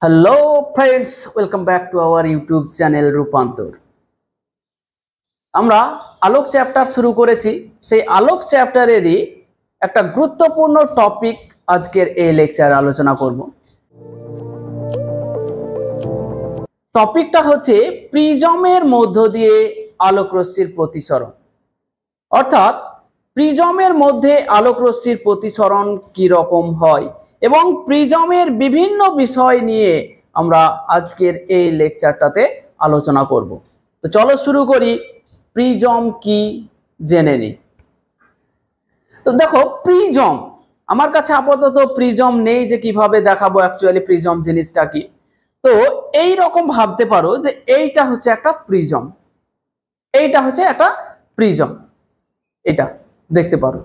Hello friends, welcome back to our YouTube channel রূপান্তর। আমরা আলোক chapter শুরু করেছি। সেই আলোক চ্যাপ্টারেরই একটা গুরুত্বপূর্ণ টপিক আজকের এই লেকচারে আলোচনা করব। টপিকটা হচ্ছে প্রিজমের মধ্য দিয়ে আলোক রশ্মির প্রতিসরণ, অর্থাৎ প্রিজমের মধ্যে আলোক রশ্মির প্রতিসরণ কি রকম হয় এবং প্রিজমের বিভিন্ন বিষয় নিয়ে আমরা আজকের এই লেকচারটাতে আলোচনা করব। তো চলো শুরু করি। প্রিজম কি জেনে নিই। তো দেখো, প্রিজম আমার কাছে আপাতত প্রিজম নেই যে কিভাবে দেখাবো অ্যাকচুয়ালি প্রিজম জিনিসটা কি। তো এই রকম ভাবতে পারো যে এইটা হচ্ছে একটা প্রিজম, এইটা হচ্ছে একটা প্রিজম, এটা দেখতে পারো,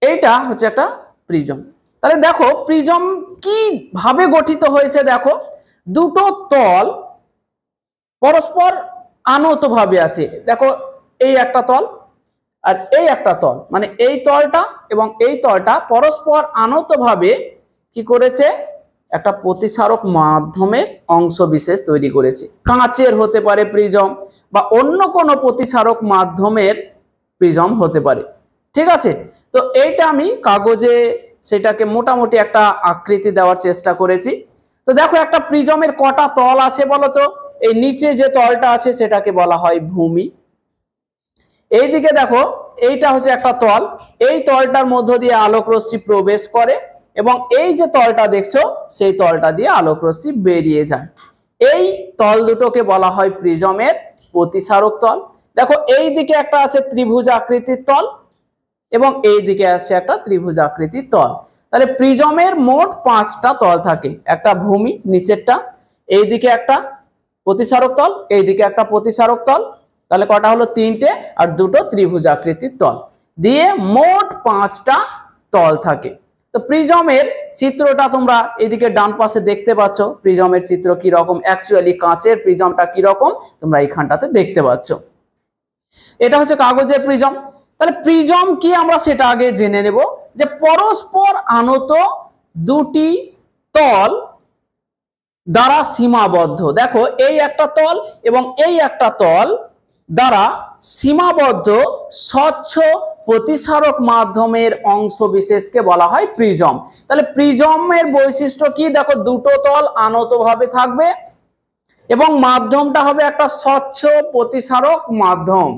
এইটা হচ্ছে একটা প্রিজম। তাহলে দেখো প্রিজম কিভাবে গঠিত হয়েছে। দেখো, দুটো তল পরস্পর আনত ভাবে আছে। দেখো, এই একটা তল আর এই একটা তল, মানে এই তলটা এবং এই তলটা পরস্পর আনত ভাবে কি করেছে, একটা প্রতিসারক মাধ্যমের অংশ বিশেষ তৈরি করেছে। কাঁচের হতে পারে প্রিজম, বা অন্য কোনো প্রতিসারক মাধ্যমের প্রিজম হতে পারে। ঠিক আছে, তো এইটা আমি কাগজে সেটাকে মোটামুটি একটা আকৃতি দেওয়ার চেষ্টা করেছি। তো দেখো, একটা প্রিজমের কটা তল আছে বলো তো। এই নিচে যে তলটা আছে সেটাকে বলা হয় ভূমি। এইদিকে দেখো, এইটা হচ্ছে একটা তল, এই তলটার মধ্য দিয়ে আলোক রশ্মি প্রবেশ করে এবং এই যে তলটা দেখছো সেই তলটা দিয়ে আলোক রশ্মি বেরিয়ে যায়। এই তল দুটোকে বলা হয় প্রিজমের প্রতিসারক তল। দেখো, এই দিকে একটা আছে ত্রিভুজ আকৃতির তল এবং এই দিকে আছে একটা ত্রিভুজ আকৃতির তল। তাহলে প্রিজমের মোট 5টা তল থাকে। একটা ভূমি নিচেরটা, এইদিকে একটা প্রতিসারক তল, এইদিকে একটা প্রতিসারক তল, তাহলে কটা হলো 3টে, আর দুটো ত্রিভুজ আকৃতির তল দিয়ে মোট 5টা তল থাকে। তো প্রিজমের চিত্রটা তোমরা এদিকে ডান পাশে দেখতে পাচ্ছ। প্রিজমের চিত্র কি রকম, অ্যাকচুয়ালি কাঁচের প্রিজমটা কি রকম তোমরা এইখানটাতে দেখতে পাচ্ছ। এটা হচ্ছে কাগজের প্রিজম। তাহলে প্রিজম কি আমরা সেটা আগে জেনে নেব, যে পরস্পর আনত দুটি তল দ্বারা সীমাবদ্ধ। দেখো, এই একটা তল এবং এই একটা তল দ্বারা সীমাবদ্ধ স্বচ্ছ প্রতিসারক মাধ্যমের অংশ বিশেষকে বলা হয় প্রিজম। তাহলে প্রিজমের বৈশিষ্ট্য কি, দেখো দুটো তল আনতভাবে থাকবে এবং মাধ্যমটা হবে একটা স্বচ্ছ প্রতিসারক মাধ্যম।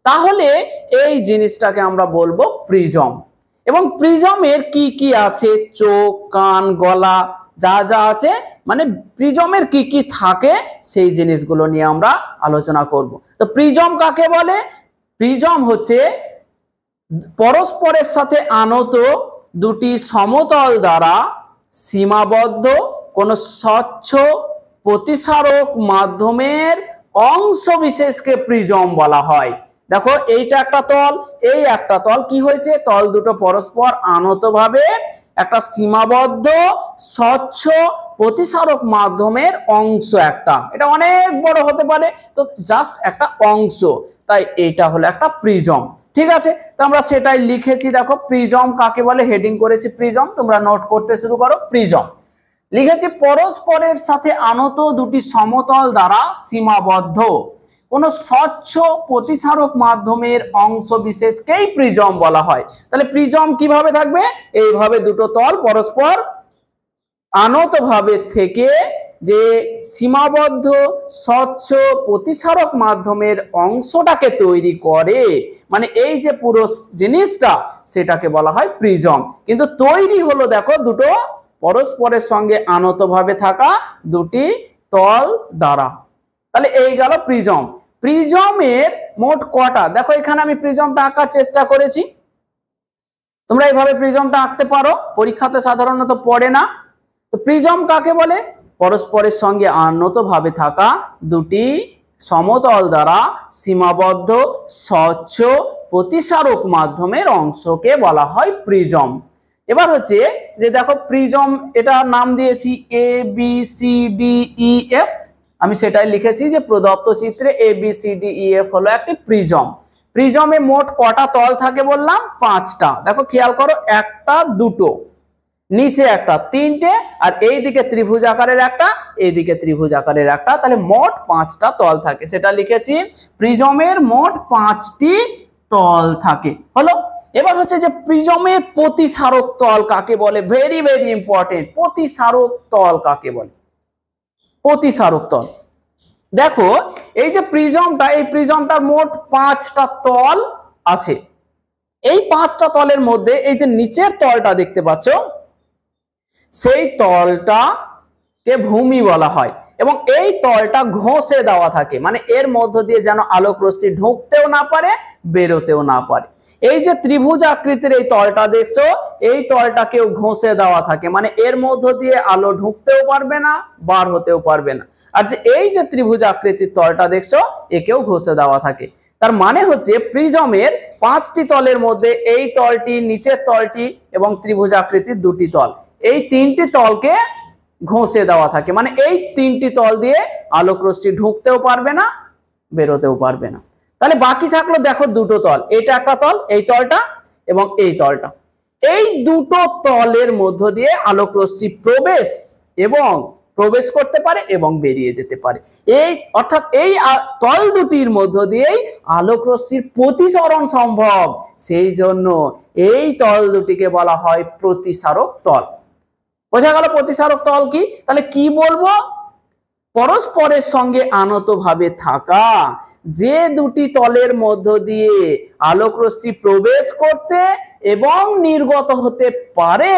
তাহলে এই জিনিসটাকে আমরা বলবো প্রিজম। এবং প্রিজমের কি কি আছে, চোখ, কান, গলা, যা যা আছে, মানে প্রিজমের কি কি থাকে সেই জিনিসগুলো নিয়ে আমরা আলোচনা করব। তো প্রিজম কাকে বলে? প্রিজম হচ্ছে পরস্পরের সাথে আনত দুটি সমতল দ্বারা সীমাবদ্ধ কোন স্বচ্ছ প্রতিসারক মাধ্যমের অংশ বিশেষকে প্রিজম বলা হয়। দেখো, এইটা একটা তল, এই একটা তল, কি হয়েছে, তল দুটো পরস্পর আনতভাবে একটা সীমাবদ্ধ স্বচ্ছ প্রতিসারক মাধ্যমের অংশ একটা, এটা অনেক বড় হতে পারে, তো জাস্ট একটা অংশ, তাই এটা হলো একটা প্রিজম। ঠিক আছে, তো আমরা সেটাই লিখেছি। দেখো, প্রিজম কাকে বলে, হেডিং করেছি প্রিজম, তোমরা নোট করতে শুরু করো। প্রিজম লিখেছি পরস্পরের সাথে আনত দুটি সমতল দ্বারা সীমাবদ্ধ কোন স্বচ্ছ প্রতিসারক মাধ্যমের অংশ বিশেষকেই প্রিজম বলা হয়। তাহলে প্রিজম কিভাবে থাকবে, এইভাবে দুটো তল পরস্পর আনতভাবে থেকে যে সীমাবদ্ধ স্বচ্ছ প্রতিসারক মাধ্যমের অংশটাকে তৈরি করে, মানে এই যে পুরো জিনিসটা, সেটাকে বলা হয় প্রিজম। কিন্তু তৈরি হলো দেখো দুটো পরস্পরের সঙ্গে আনতভাবে থাকা দুটি তল দ্বারা। তাহলে এই গেল প্রিজম। প্রিজমের মোট কটা, দেখো এখানে আমি প্রিজমটা আঁকার চেষ্টা করেছি, তোমরা এইভাবে প্রিজমটা আঁকতে পারো, পরীক্ষাতে সাধারণত পড়ে না। তো প্রিজম কাকে বলে, পরস্পরের সঙ্গে আনতভাবে থাকা দুটি সমতল দ্বারা সীমাবদ্ধ স্বচ্ছ প্রতিসারক মাধ্যমের অংশকে বলা হয় প্রিজম। এবার হচ্ছে যে দেখো, প্রিজম এটা নাম দিয়েছি A B C D E F, আমি সেটাই লিখেছি যে প্রদত্ত চিত্রে A B C D E F হলো একটি প্রিজম। প্রিজমে মোট কটা তল থাকে বললাম, 5টা। দেখো খেয়াল করো, একটা দুটো, নিচে একটা, তিনটে, আর এইদিকে ত্রিভুজ আকারের একটা, এইদিকে ত্রিভুজ আকারের একটা, তাহলে মোট 5টা তল থাকে। সেটা লিখেছি, প্রিজমের মোট 5টি তল থাকে। হলো। এবার হচ্ছে যে প্রিজমের প্রতিসারক তল কাকে বলে, ভেরি ভেরি ইম্পর্টেন্ট। প্রতিসারক তল কাকে বলে? প্রতিসারক তল, দেখো এই যে প্রিজমটা, এই প্রিজমটার মোট 5টা তল আছে। এই 5টা তলের মধ্যে এই যে নিচের তলটা দেখতে পাচ্ছ, সেই তলটাকে ভূমি বলা হয়, এবং এই তলটা ঘষে দেওয়া থাকে, মানে এর মধ্য দিয়ে যেন আলোক রশ্মি ঢুকতেও না পারে, বেরোতেও না পারে। এই যে ত্রিভুজ আকৃতির এই তলটা দেখছো, এই তলটাকেও ঘষে দেওয়া থাকে, মানে এর মধ্য দিয়ে আলো ঢুকতেও পারবে না, বার হতেও পারবে না। আর যে এই যে ত্রিভুজ আকৃতির তলটা দেখছো, একেও ঘষে দেওয়া থাকে। তার মানে হচ্ছে প্রিজমের 5টি তলের মধ্যে এই তলটি, নিচের তলটি এবং ত্রিভুজ আকৃতির 2টি তল, এই 3টি তলকে ঘষে দেওয়া থাকে, মানে এই 3টি তল দিয়ে আলোক রশ্মি ঢুকতেও পারবে না, বেরোতেও পারবে না। তাহলে বাকি থাকলো দেখো 2টো তল, এটা একটা তল, এই তলটা এবং এই তলটা। এই 2টো তলের মধ্য দিয়ে আলোক রশ্মি প্রবেশ করতে পারে এবং বেরিয়ে যেতে পারে। এই অর্থাৎ এই তল দুটির মধ্য দিয়েই আলোক রশ্মির প্রতিসরণ সম্ভব। সেই জন্য এই তল দুটিকে বলা হয় প্রতিসারক তল। বোঝা গেল প্রতিসারক তল কি? তাহলে কি বলবো? পরস্পরের সঙ্গে আনতভাবে থাকা যে দুটি তলের মধ্য দিয়ে আলোক রশ্মি প্রবেশ করতে এবং নির্গত হতে পারে,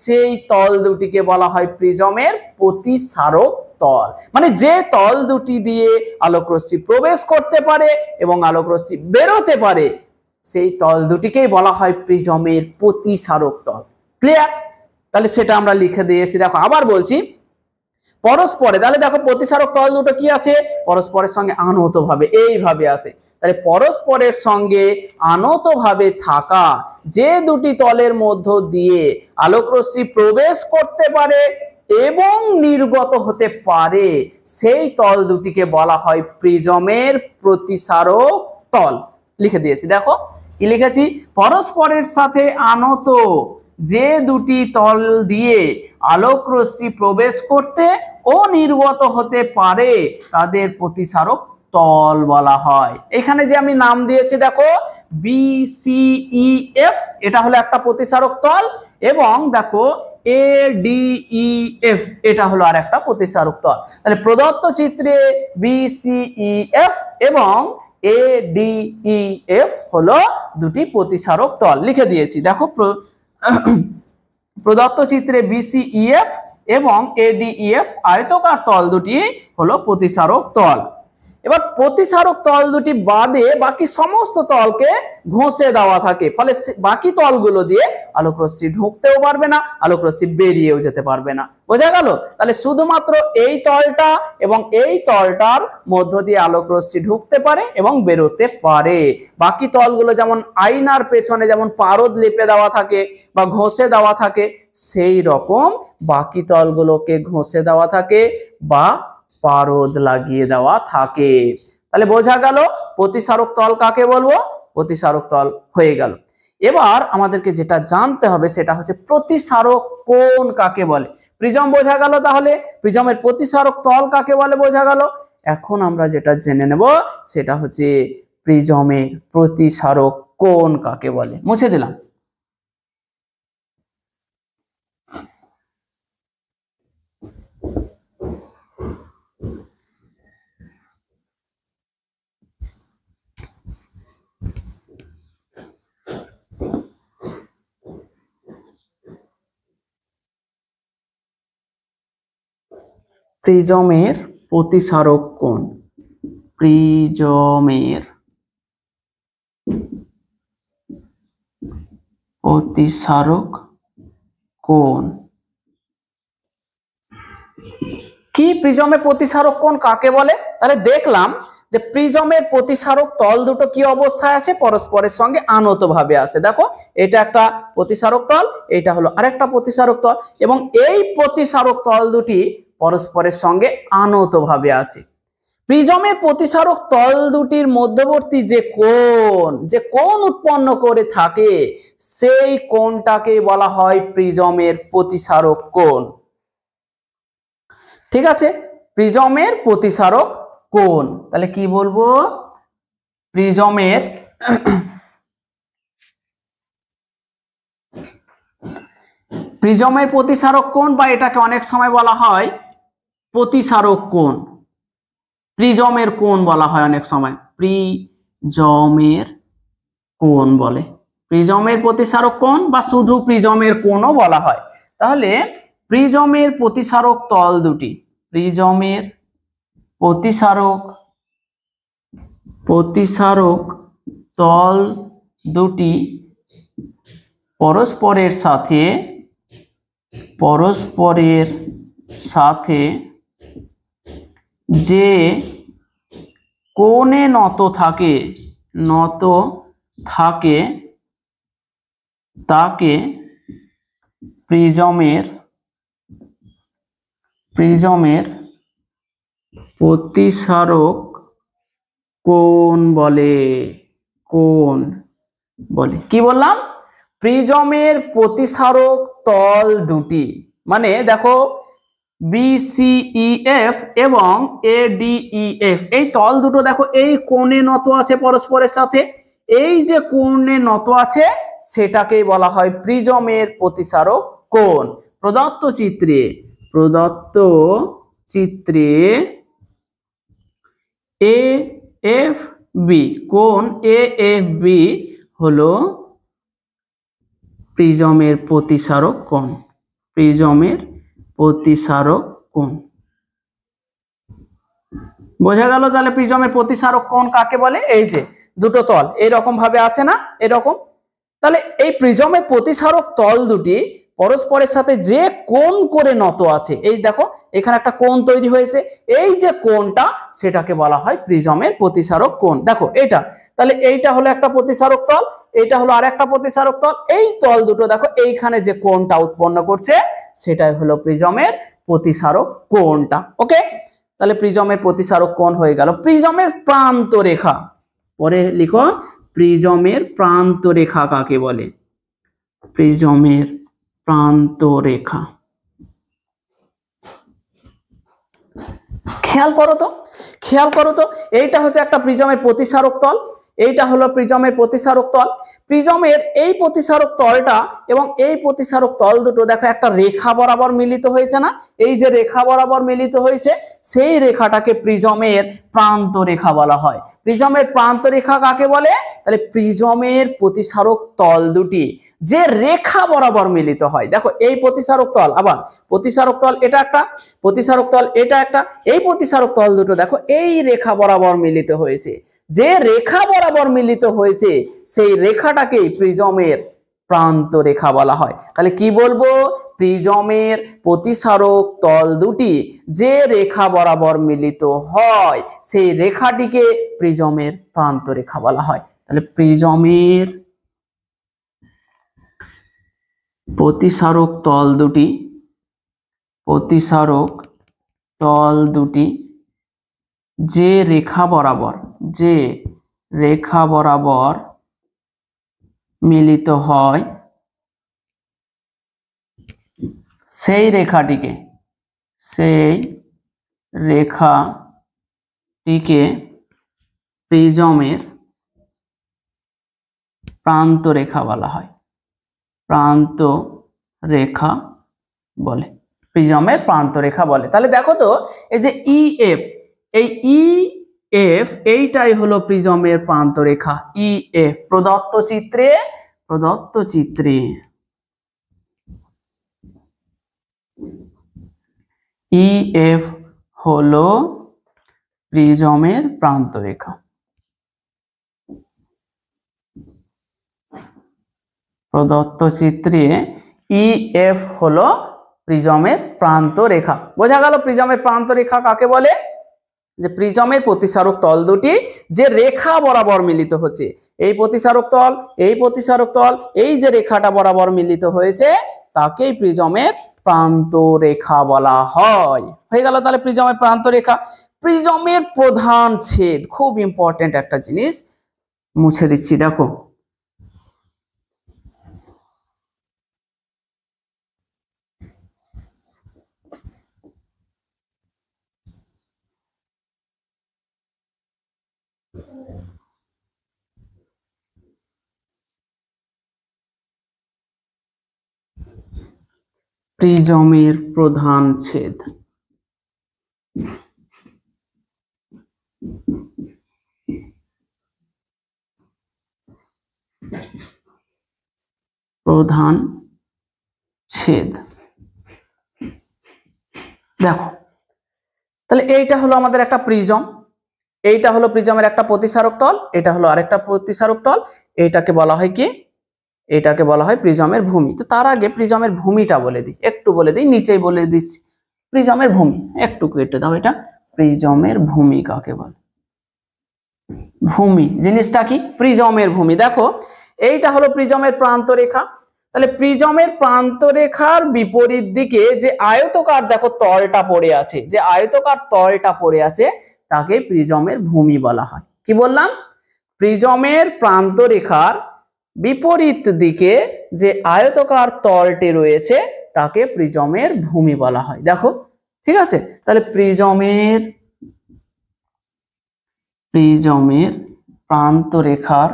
সেই তল দুটিকে বলা হয় প্রিজমের প্রতিসারক তল। মানে যে তল দুটি দিয়ে আলোক রশ্মি প্রবেশ করতে পারে এবং আলোক রশ্মি বেরোতে পারে, সেই তল দুটিকেই বলা হয় প্রিজমের প্রতিসারক তল। ক্লিয়ার? তাহলে সেটা আমরা লিখে দিয়েছি। দেখো আবার বলছি, পরস্পরে, তাহলে দেখো প্রতিসারক তল দুটো কি আছে, পরস্পরের সঙ্গে আনতভাবে এইভাবে আছে। তাহলে পরস্পরের সঙ্গে আনতভাবে থাকা যে দুটি তলের মধ্য দিয়ে আলোক রশ্মি প্রবেশ করতে পারে এবং নির্গত হতে পারে, সেই তল দুটিকে বলা হয় প্রিজমের প্রতিসারক তল। লিখে দিয়েছি, দেখো কি লিখেছি, পরস্পরের সাথে আনত যে দুটি তল দিয়ে আলোক রশ্মি প্রবেশ করতে ও নির্গত হতে পারে, তাদের প্রতিসারক তল বলা হয়। এখানে যে আমি নাম দিয়েছি দেখো BCEF, এটা হলো একটা প্রতিসারক তল, এবং দেখো ADEF, এটা হলো আর একটা প্রতিসারক তল। তাহলে প্রদত্ত চিত্রে BCEF এবং ADEF হলো দুটি প্রতিসারক তল। লিখে দিয়েছি, দেখো প্রদত্ত চিত্রে BCEF এবং ADEF আয়তকার তল দুটি হলো প্রতিসারক তল। এবার প্রতিসারক তল দুটি বাদে বাকি সমস্ত তলকে ঘষে দেওয়া থাকে, ফলে বাকি তলগুলো দিয়ে আলোক রশ্মি ঢুকতেও পারবে না, আলোক রশ্মি বেরিয়েও যেতে পারবে না। বোঝা গেল? তাহলে শুধুমাত্র এই তলটা এবং এই তলটার মধ্য দিয়ে আলোক রশ্মি ঢুকতে পারে এবং বেরোতে পারে। বাকি তলগুলো যেমন আয়নার পেছনে যেমন পারদ লেপে দেওয়া থাকে বা ঘষে দেওয়া থাকে, সেই রকম বাকি তলগুলোকে ঘষে দেওয়া থাকে বা পারদ লাগিয়ে দেওয়া থাকে। তাহলে বোঝা গেল প্রতিসারক তল কাকে বলবো, প্রতিসারক তল হয়ে গেল। এবার আমাদেরকে যেটা জানতে হবে সেটা হচ্ছে প্রতিসারক কোণ কাকে বলে। প্রিজম বোঝা গেল, তাহলে প্রিজমের প্রতিসারক তল কাকে বলে বোঝা গেল। এখন আমরা যেটা জেনে নেব সেটা হচ্ছে প্রিজমের প্রতিসারক কোণ কাকে বলে। মুছে দিলাম। প্রিজমের প্রতিসারক কোণ, প্রিজমের প্রতিসারক কোণ কি, প্রিজমের প্রতিসারক কোণ কাকে বলে? তাহলে দেখলাম যে প্রিজমের প্রতিসারক তল দুটো কি অবস্থায় আছে, পরস্পরের সঙ্গে আনতভাবে আছে। দেখো এটা একটা প্রতিসারক তল, এটা হলো আরেকটা প্রতিসারক তল, এবং এই প্রতিসারক তল দুটি পরস্পরের সঙ্গে আনতভাবে আছে। প্রিজমের প্রতিসারক তল দুটির মধ্যবর্তী যে কোণ উৎপন্ন করে থাকে সেই কোণটাকে বলা হয় প্রিজমের প্রতিসারক কোণ। ঠিক আছে, প্রিজমের প্রতিসারক কোণ। তাহলে কি বলবো? প্রিজমের প্রতিসারক কোণ, বা এটাকে অনেক সময় বলা হয় প্রতিসারক কোণ। প্রিজমের কোণ বলা হয় অনেক সময়, প্রিজমের কোণ বলে। প্রিজমের প্রতিসারক কোণ বা শুধু প্রিজমের কোণও বলা হয়। তাহলে প্রিজমের প্রতিসারক তল দুটি, প্রিজমের প্রতিসারক তল দুটি পরস্পরের সাথে যে কোণে নত থাকে তাকে প্রিজমের প্রতিসারক কোণ বলে। কি বললাম? প্রিজমের প্রতিসারক তল দুটি, মানে দেখো BCEF এবং ADEF, এই তল দুটো দেখো এই কোণে নত আছে পরস্পরের সাথে। এই যে কোণে নত আছে সেটাকেই বলা হয় প্রিজমের প্রতিসারক কোণ। প্রদত্ত চিত্রে AFB, কোণ AFB হলো প্রিজমের প্রতিসারক কোণ। বোঝা গেল? তাহলে প্রিজমের প্রতিসারক কোণ কাকে বলে? এই যে দুটো তল এইরকম ভাবে আছে না, এরকম। তাহলে এই প্রিজমের প্রতিসারক তল দুটি পরস্পরের সাথে যে কোণ করে নত আছে, এই দেখো এখানে একটা কোণ তৈরি হয়েছে, এই যে কোণটা সেটাকে বলা হয় প্রিজমের প্রতিসারক কোণ। দেখো এইটা, তাহলে এইটা হলো একটা প্রতিসারক তল, এইটা হলো আরেকটা প্রতিসারক তল। এই তল দুটো দেখো এইখানে যে কোণটা উৎপন্ন করছে সেটাই হলো প্রিজমের প্রতিসারক কোণটা। ওকে, তাহলে প্রিজমের প্রতিসারক কোণ হয়ে গেল। প্রিজমের প্রান্ত রেখা, পরে লিখো প্রিজমের প্রান্ত রেখা কাকে বলে? প্রিজমের প্রান্ত রেখা। খেয়াল করো তো এইটা হচ্ছে একটা প্রিজমের প্রতিসারক তল, এইটা হলো প্রিজমের প্রতিসারক তল। প্রিজমের এই প্রতিসারক তলটা এবং এই প্রতিসারক তল দুটো দেখো একটা রেখা বরাবর মিলিত হয়েছে না? এই যে রেখা বরাবর মিলিত হয়েছে সেই রেখাটাকে প্রিজমের প্রান্ত রেখা বলা হয়। প্রিজমের প্রান্ত রেখা কাকে বলে? তাহলে প্রিজমের প্রতিসারক তল দুটি যে রেখা বরাবর মিলিত হয়। দেখো এই প্রতিসারক তল, আবার প্রতিসারক তল এটা একটা, প্রতিসারক তল এটা একটা, এই প্রতিসারক তল দুটো দেখো এই রেখা বরাবর মিলিত হয়েছে। যে রেখা বরাবর মিলিত হয়েছে সেই রেখাটাকেই প্রিজমের প্রান্ত রেখা বলা হয়। তাহলে কি বলবো? প্রিজমের প্রতিসারক তল দুটি যে রেখা বরাবর মিলিত হয় সেই রেখাটিকে প্রিজমের প্রান্ত রেখা বলা হয়। তাহলে প্রিজমের প্রতিসারক তল দুটি যে রেখা বরাবর মিলিত হয় সেই রেখাটিকে প্রিজমের প্রান্ত রেখা বলা হয়। প্রান্ত রেখা বলে, প্রিজমের প্রান্ত রেখা বলে। তাহলে দেখো তো এই যে EF, এই EF এইটাই হলো প্রিজমের প্রান্ত রেখা। EF প্রদত্ত চিত্রে EF হলো প্রিজমের প্রান্ত রেখা। প্রদত্ত চিত্রে EF হলো প্রিজমের প্রান্ত রেখা। বোঝা গেল প্রিজমের প্রান্ত রেখা কাকে বলে? যে প্রিজমের প্রতিসারক তল দুটি যে রেখা বরাবর মিলিত হচ্ছে, এই প্রতিসারক তল, এই প্রতিসারক তল, এই যে রেখাটা বরাবর মিলিত হয়েছে তাকেই প্রিজমের প্রান্ত রেখা বলা হয়। হয়ে গেল তাহলে প্রিজমের প্রান্ত রেখা। প্রিজমের প্রধান ছেদ, খুব ইম্পর্টেন্ট একটা জিনিস, মুছে দিচ্ছি দেখো। প্রিজমের প্রধান ছেদ। প্রধান ছেদ দেখো, তাহলে এইটা হলো আমাদের একটা প্রিজম, এইটা হলো প্রিজমের একটা প্রতিসারক তল, এটা হলো আরেকটা প্রতিসারক তল, এটাকে বলা হয় কি, এটাকে বলা হয় প্রিজমের ভূমি। তো তার আগে প্রিজমের ভূমিটা বলে দিই, একটু বলে দিই, নিচেই বলে দিচ্ছি প্রিজমের ভূমি, একটু কেটে দাও এটা। প্রিজমের ভূমি কাকে বলে? ভূমি জিনিসটা কি? প্রিজমের ভূমি। দেখো এইটা হলো প্রিজমের প্রান্ত রেখা, তাহলে প্রিজমের প্রান্ত রেখার বিপরীত দিকে যে আয়তকার দেখো তলটা পড়ে আছে, যে আয়তকার তলটা পড়ে আছে তাকে প্রিজমের ভূমি বলা হয়। কি বললাম? প্রিজমের প্রান্ত রেখার বিপরীত দিকে যে আয়তকার তলটি রয়েছে তাকে প্রিজমের ভূমি বলা হয়। দেখো ঠিক আছে, তাহলে প্রিজমের প্রান্ত রেখার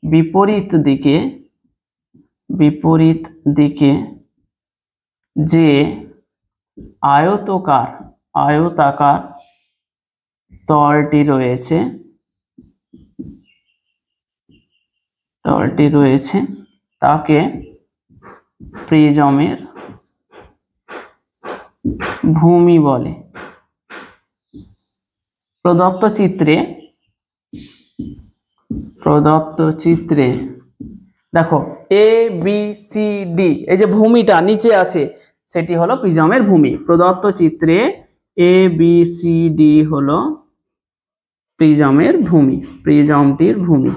বিপরীত দিকে যে আয়তাকার তলটি রয়েছে তাকে প্রিজমের ভূমি বলে। প্রদত্ত চিত্রে দেখো এ বি সি ডি, এই যে ভূমিটা নিচে আছে সেটি হলো প্রিজমের ভূমি। প্রদত্ত চিত্রে এ বি সি ডি হলো প্রিজমের ভূমি, প্রিজমটির ভূমি,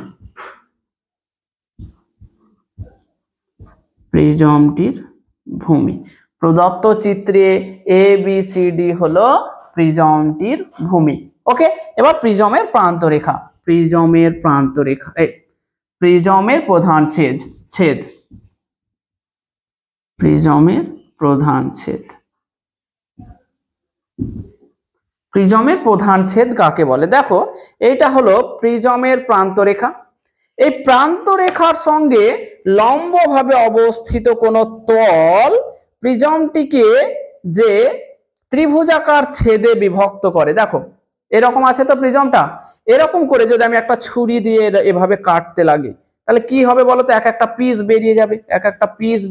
প্রদত্ত চিত্রে এ বি সি ডি হলো প্রিজমটির ভূমি। ওকে, এবার প্রিজমের প্রান্ত রেখা, প্রিজমের প্রধান ছেদ, প্রিজমের প্রধান ছেদ। প্রিজমের প্রধান ছেদ কাকে বলে? দেখো এইটা হলো প্রিজমের প্রান্ত রেখা, এই প্রান্ত রেখার সঙ্গে লম্বভাবে অবস্থিত কোন তল প্রিজমটিকে যে ত্রিভুজাকার ছেদে বিভক্ত করে। দেখো এরকম আছে তো প্রিজমটা, এরকম করে যদি আমি একটা ছুরি দিয়ে এভাবে কাটতে লাগি তাহলে কি হবে বলতো? একটা পিস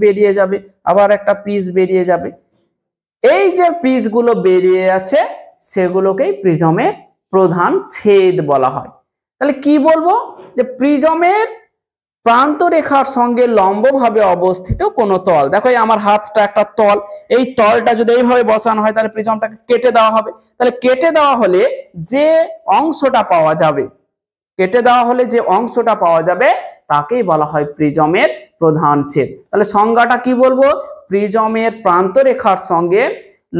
বেরিয়ে যাবে, আবার একটা পিস বেরিয়ে যাবে। এই যে পিসগুলো বেরিয়ে আছে সেগুলোকেই প্রিজমের প্রধান ছেদ বলা হয়। তাহলে কি বলবো? যে প্রিজমের প্রান্ত রেখার সঙ্গে লম্বভাবে অবস্থিত কোন তল, দেখো এই আমার হাতটা একটা তল, এই তলটা যদি এইভাবে বসানো হয় তাহলে প্রিজমটাকে কেটে দেওয়া হবে, তাহলে কেটে দেওয়া হলে যে অংশটা পাওয়া যাবে তাকেই বলা হয় প্রিজমের প্রধান ছেদ। তাহলে সংজ্ঞাটা কি বলবো? প্রিজমের প্রান্ত রেখার সঙ্গে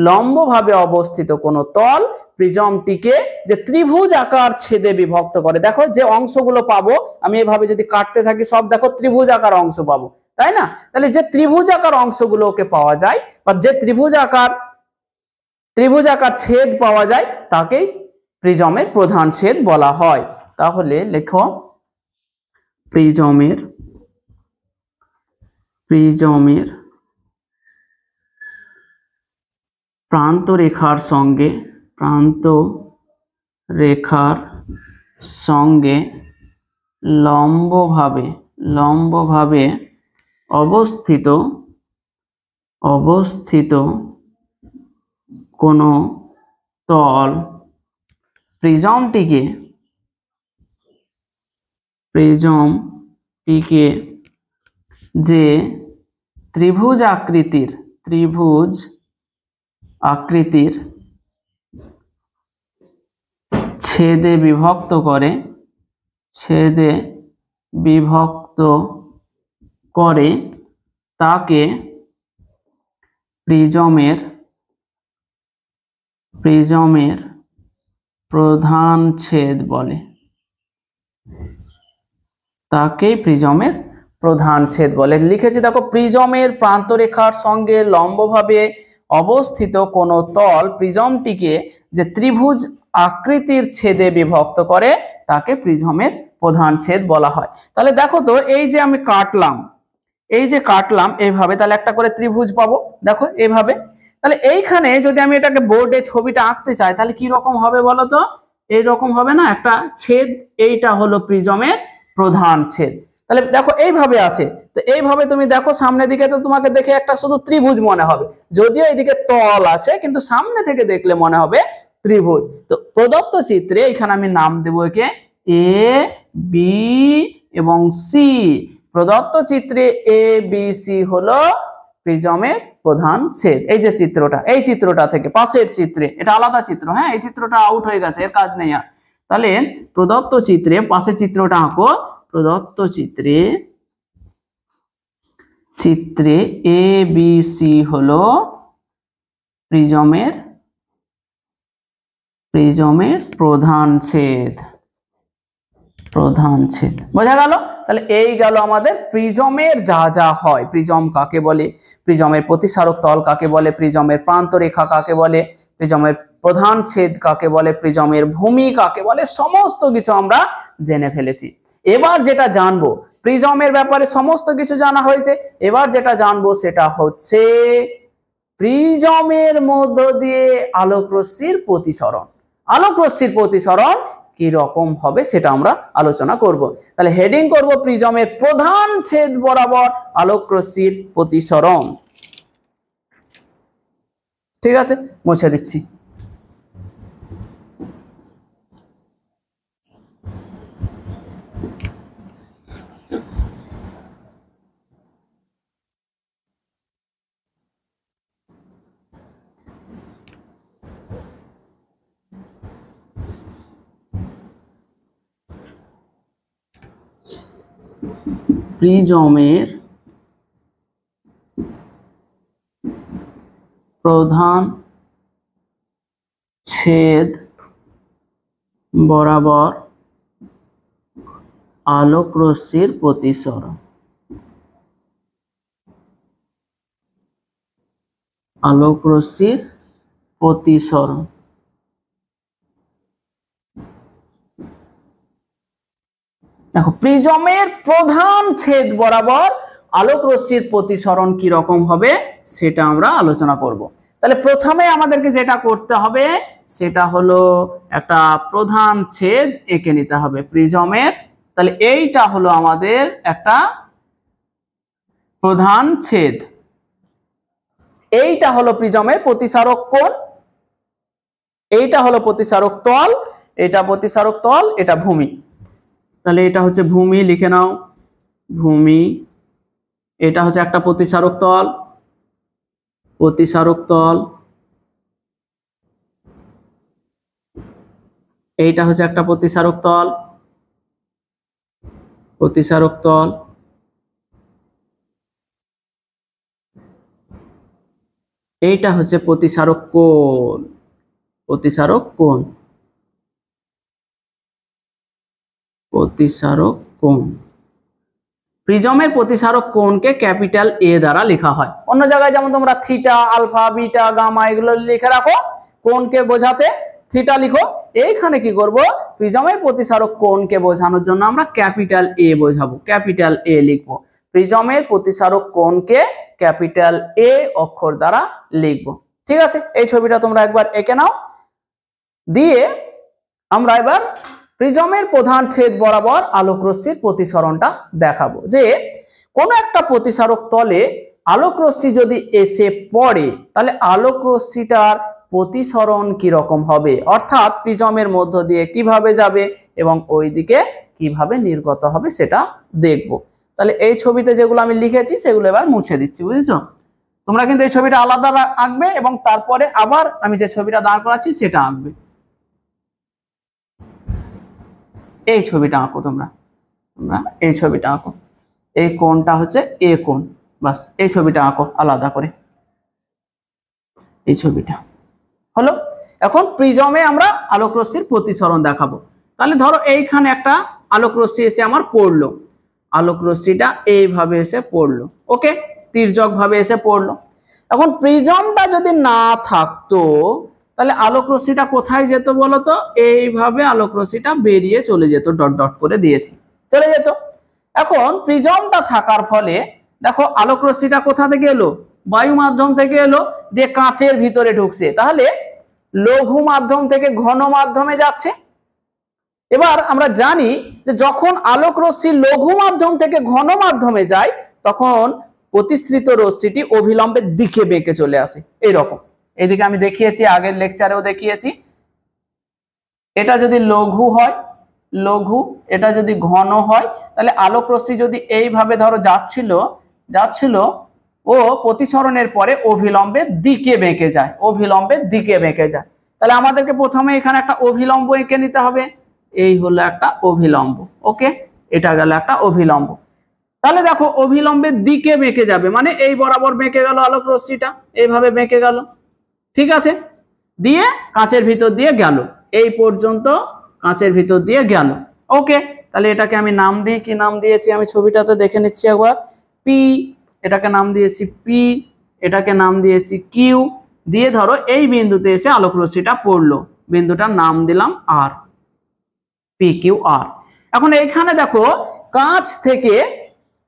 লম্বভাবে অবস্থিত কোন তল প্রিজমটিকে যে ত্রিভুজ আকার ছেদে বিভক্ত করে। দেখো যে অংশগুলো পাবো আমি এভাবে যদি কাটতে থাকি সব দেখো ত্রিভুজ আকার অংশ পাবো, তাই না? তাহলে যে ত্রিভুজ আকার অংশগুলোকে পাওয়া যায় বা যে ত্রিভুজ আকার ছেদ পাওয়া যায় তাকেই প্রিজমের প্রধান ছেদ বলা হয়। তাহলে লেখো প্রিজমের প্রান্ত রেখার সঙ্গে লম্বভাবে অবস্থিত কোন তল প্রিজমটিকে যে ত্রিভুজ আকৃতির ছেদে বিভক্ত করে তাকে প্রিজমের প্রিজমের প্রধান ছেদ বলে, তাকেই প্রিজমের প্রধান ছেদ বলে। লিখেছি দেখো, প্রিজমের প্রান্তরেখার সঙ্গে লম্বভাবে অবস্থিত কোনো তল প্রিজমটিকে যে ত্রিভুজ আকৃতির ছেদে বিভক্ত করে তাকে প্রিজমের প্রধান ছেদ বলা হয়। তাহলে দেখো তো, এই যে আমি কাটলাম, এই যে কাটলাম এইভাবে, তাহলে একটা করে ত্রিভুজ পাবো, দেখো এইভাবে। তাহলে এইখানে যদি আমি এটাকে বোর্ডে ছবিটা আঁকতে চাই তাহলে কি রকম হবে বলো তো? এইরকম হবে না, একটা ছেদ, এইটা হলো প্রিজমের প্রধান ছেদ। তাহলে দেখো এইভাবে আছে, তো এইভাবে তুমি দেখো সামনের দিকে, তো তোমাকে দেখে একটা শুধু ত্রিভুজ মনে হবে, যদিও এইদিকে তল আছে কিন্তু সামনে থেকে দেখলে মনে হবে ত্রিভুজ। তো প্রদত্ত চিত্রে এখানে আমি নাম দেবো একে এ বি এবং সি। প্রদত্ত চিত্রে এ বি সি হলো প্রিজমের প্রধান ছেদ। এই যে চিত্রটা, এই চিত্রটা থেকে পাশের চিত্রে, এটা আলাদা চিত্র, হ্যাঁ এই চিত্রটা আউট হয়ে গেছে, এর কাজ নেই আর। তাহলে প্রদত্ত চিত্রে পাশের চিত্রটা আঁকো। প্রদত্ত চিত্রে এ বি সি হলো প্রিজমের প্রধান ছেদ। বোঝা গেল? তাহলে এই গেল আমাদের প্রিজমের যা যা হয়, প্রিজম কাকে বলে, প্রিজমের প্রতিসারক তল কাকে বলে, প্রিজমের প্রান্তরেখা কাকে বলে, প্রিজমের প্রধান ছেদ কাকে বলে, প্রিজমের ভূমি কাকে বলে, সমস্ত কিছু আমরা জেনে ফেলেছি। এবার যেটা জানবো, প্রিজমের ব্যাপারে সমস্ত কিছু জানা হয়েছে, এবার যেটা জানবো সেটা হচ্ছে প্রিজমের মধ্য দিয়ে আলোক রশ্মির প্রতিসরণ। আলোক রশ্মির প্রতিসরণ কি রকম হবে সেটা আমরা আলোচনা করব। তাহলে হেডিং করব প্রিজমের প্রধান ছেদ বরাবর আলোক রশ্মির প্রতিসরণ। ঠিক আছে, মুছে দিচ্ছি। প্রিজমের প্রধান ছেদ বরাবর আলোক রশ্মির প্রতিসরণ। আলোক রশ্মির প্রতিসরণ। দেখো, প্রিজমের প্রধান ছেদ বরাবর আলোক রশ্মির প্রতিসরণ কি রকম হবে সেটা আমরা আলোচনা করব। তাহলে প্রথমে আমাদেরকে যেটা করতে হবে সেটা হলো একটা প্রধান ছেদ এঁকে নিতে হবে প্রিজমের। তাহলে এইটা হলো আমাদের একটা প্রধান ছেদ, এইটা হলো প্রিজমের প্রতিসারক কোণ, এইটা হলো প্রতিসারক তল, এটা প্রতিসারক তল, এটা ভূমি। তাহলে এটা হচ্ছে ভূমি, লিখে নাও ভূমি। এটা হচ্ছে একটা প্রতিসারক তল, এইটা হচ্ছে একটা প্রতিসারক তল, এইটা হচ্ছে প্রতিসারক কোণ, প্রিজমের প্রতিসারক কোণকে ক্যাপিটাল এ দ্বারা লেখা হয়। অন্য জায়গায় যেমন তোমরা থিটা, আলফা, বিটা, গামা এগুলো লিখে রাখো, কোণকে বোঝাতে থিটা লিখো। এইখানে কি করব, প্রিজমের প্রতিসারক কোণকে বোঝানোর জন্য আমরা ক্যাপিটাল এ বোঝাবো, ক্যাপিটাল এ লিখবো। প্রিজমের প্রতিসারক কোণকে ক্যাপিটাল এ অক্ষর দ্বারা লিখবো। ঠিক আছে, এই ছবিটা তোমরা একবার এঁকে নাও। দিয়ে আমরা এবার প্রিজমের প্রধান ছেদ বরাবর আলোক রশ্মির প্রতিসরণটা দেখাবো। যে কোনো একটা প্রতিসারক তলে আলোক রশ্মি যদি এসে পড়ে তাহলে আলোক রশ্মিটার প্রতিসরণ কি রকম হবে, অর্থাৎ প্রিজমের মধ্য দিয়ে কিভাবে যাবে এবং ওইদিকে কিভাবে নির্গত হবে সেটা দেখব। তাহলে এই ছবিতে যেগুলো আমি লিখেছি সেগুলো এবার মুছে দিচ্ছি, বুঝেছো? তোমরা কিন্তু এই ছবিটা আলাদা আঁকবে এবং তারপরে আবার আমি যে ছবিটা দাঁড় করাচ্ছি সেটা আঁকবে। এই ছবিটা আঁকো, তোমরা এই ছবিটা আঁকো, এই কোণটা হচ্ছে এ কোণ, বাস এই ছবিটা আঁকো আলাদা করে, এই ছবিটা হলো। এখন প্রিজমে আমরা আলোক রশ্মির প্রতিসরণ দেখাবো। তাহলে ধরো এইখানে একটা আলোক রশ্মি এসে আমার পড়লো, আলোক রশ্মিটা এইভাবে এসে পড়লো, ওকে, তির্যক ভাবে এসে পড়লো। এখন প্রিজমটা যদি না থাকতো তাহলে আলোক রশ্মিটা কোথায় যেত বলতো? এইভাবে আলোক রশ্মিটা বেরিয়ে চলে যেত, ডট ডট করে দিয়েছি, চলে যেত। এখন প্রিজমটা থাকার ফলে দেখো আলোক রশ্মিটা কোথা থেকে এলো? বায়ু মাধ্যম থেকে এলো, দিয়ে কাঁচের ভিতরে ঢুকছে, তাহলে লঘু মাধ্যম থেকে ঘন মাধ্যমে যাচ্ছে। এবার আমরা জানি যে যখন আলোক রশ্মি লঘু মাধ্যম থেকে ঘন মাধ্যমে যায় তখন প্রতিসৃত রশ্মিটি অভিলম্বের দিকে বেঁকে চলে আসে, এইরকম। এইদিকে আমি দেখিয়েছি, আগের লেকচারেও দেখিয়েছি। এটা যদি লঘু হয়, লঘু, এটা যদি ঘন হয়, তাহলে আলোক রশ্মি যদি এইভাবে ধরো যাচ্ছিল ও প্রতিসরণের পরে অভিলম্বের দিকে বেঁকে যায়, অভিলম্বের দিকে বেঁকে যায়। তাহলে আমাদেরকে প্রথমে এখানে একটা অভিলম্ব এঁকে নিতে হবে, এই হলো একটা অভিলম্ব, ওকে, এটা গেল একটা অভিলম্ব। তাহলে দেখো অভিলম্বের দিকে বেঁকে যাবে, মানে এই বরাবর বেঁকে গেল আলোক রশ্মিটা, এইভাবে বেঁকে গেল, ঠিক আছে, দিয়ে কাঁচের ভিতর দিয়ে গেল, এই পর্যন্ত কাঁচের ভিতর দিয়ে গেল, ওকে। তাহলে এটাকে আমি নাম দিই, কি নাম দিয়েছি আমি ছবিটাতে দেখে নিচ্ছি একবার, পি, এটাকে নাম দিয়েছি পি, এটাকে নাম দিয়েছি কিউ, দিয়ে ধরো এই বিন্দুতে এসে আলোক রশ্মিটা পড়লো, বিন্দুটার নাম দিলাম আর, পি কিউ আর। এখন এইখানে দেখো কাঁচ থেকে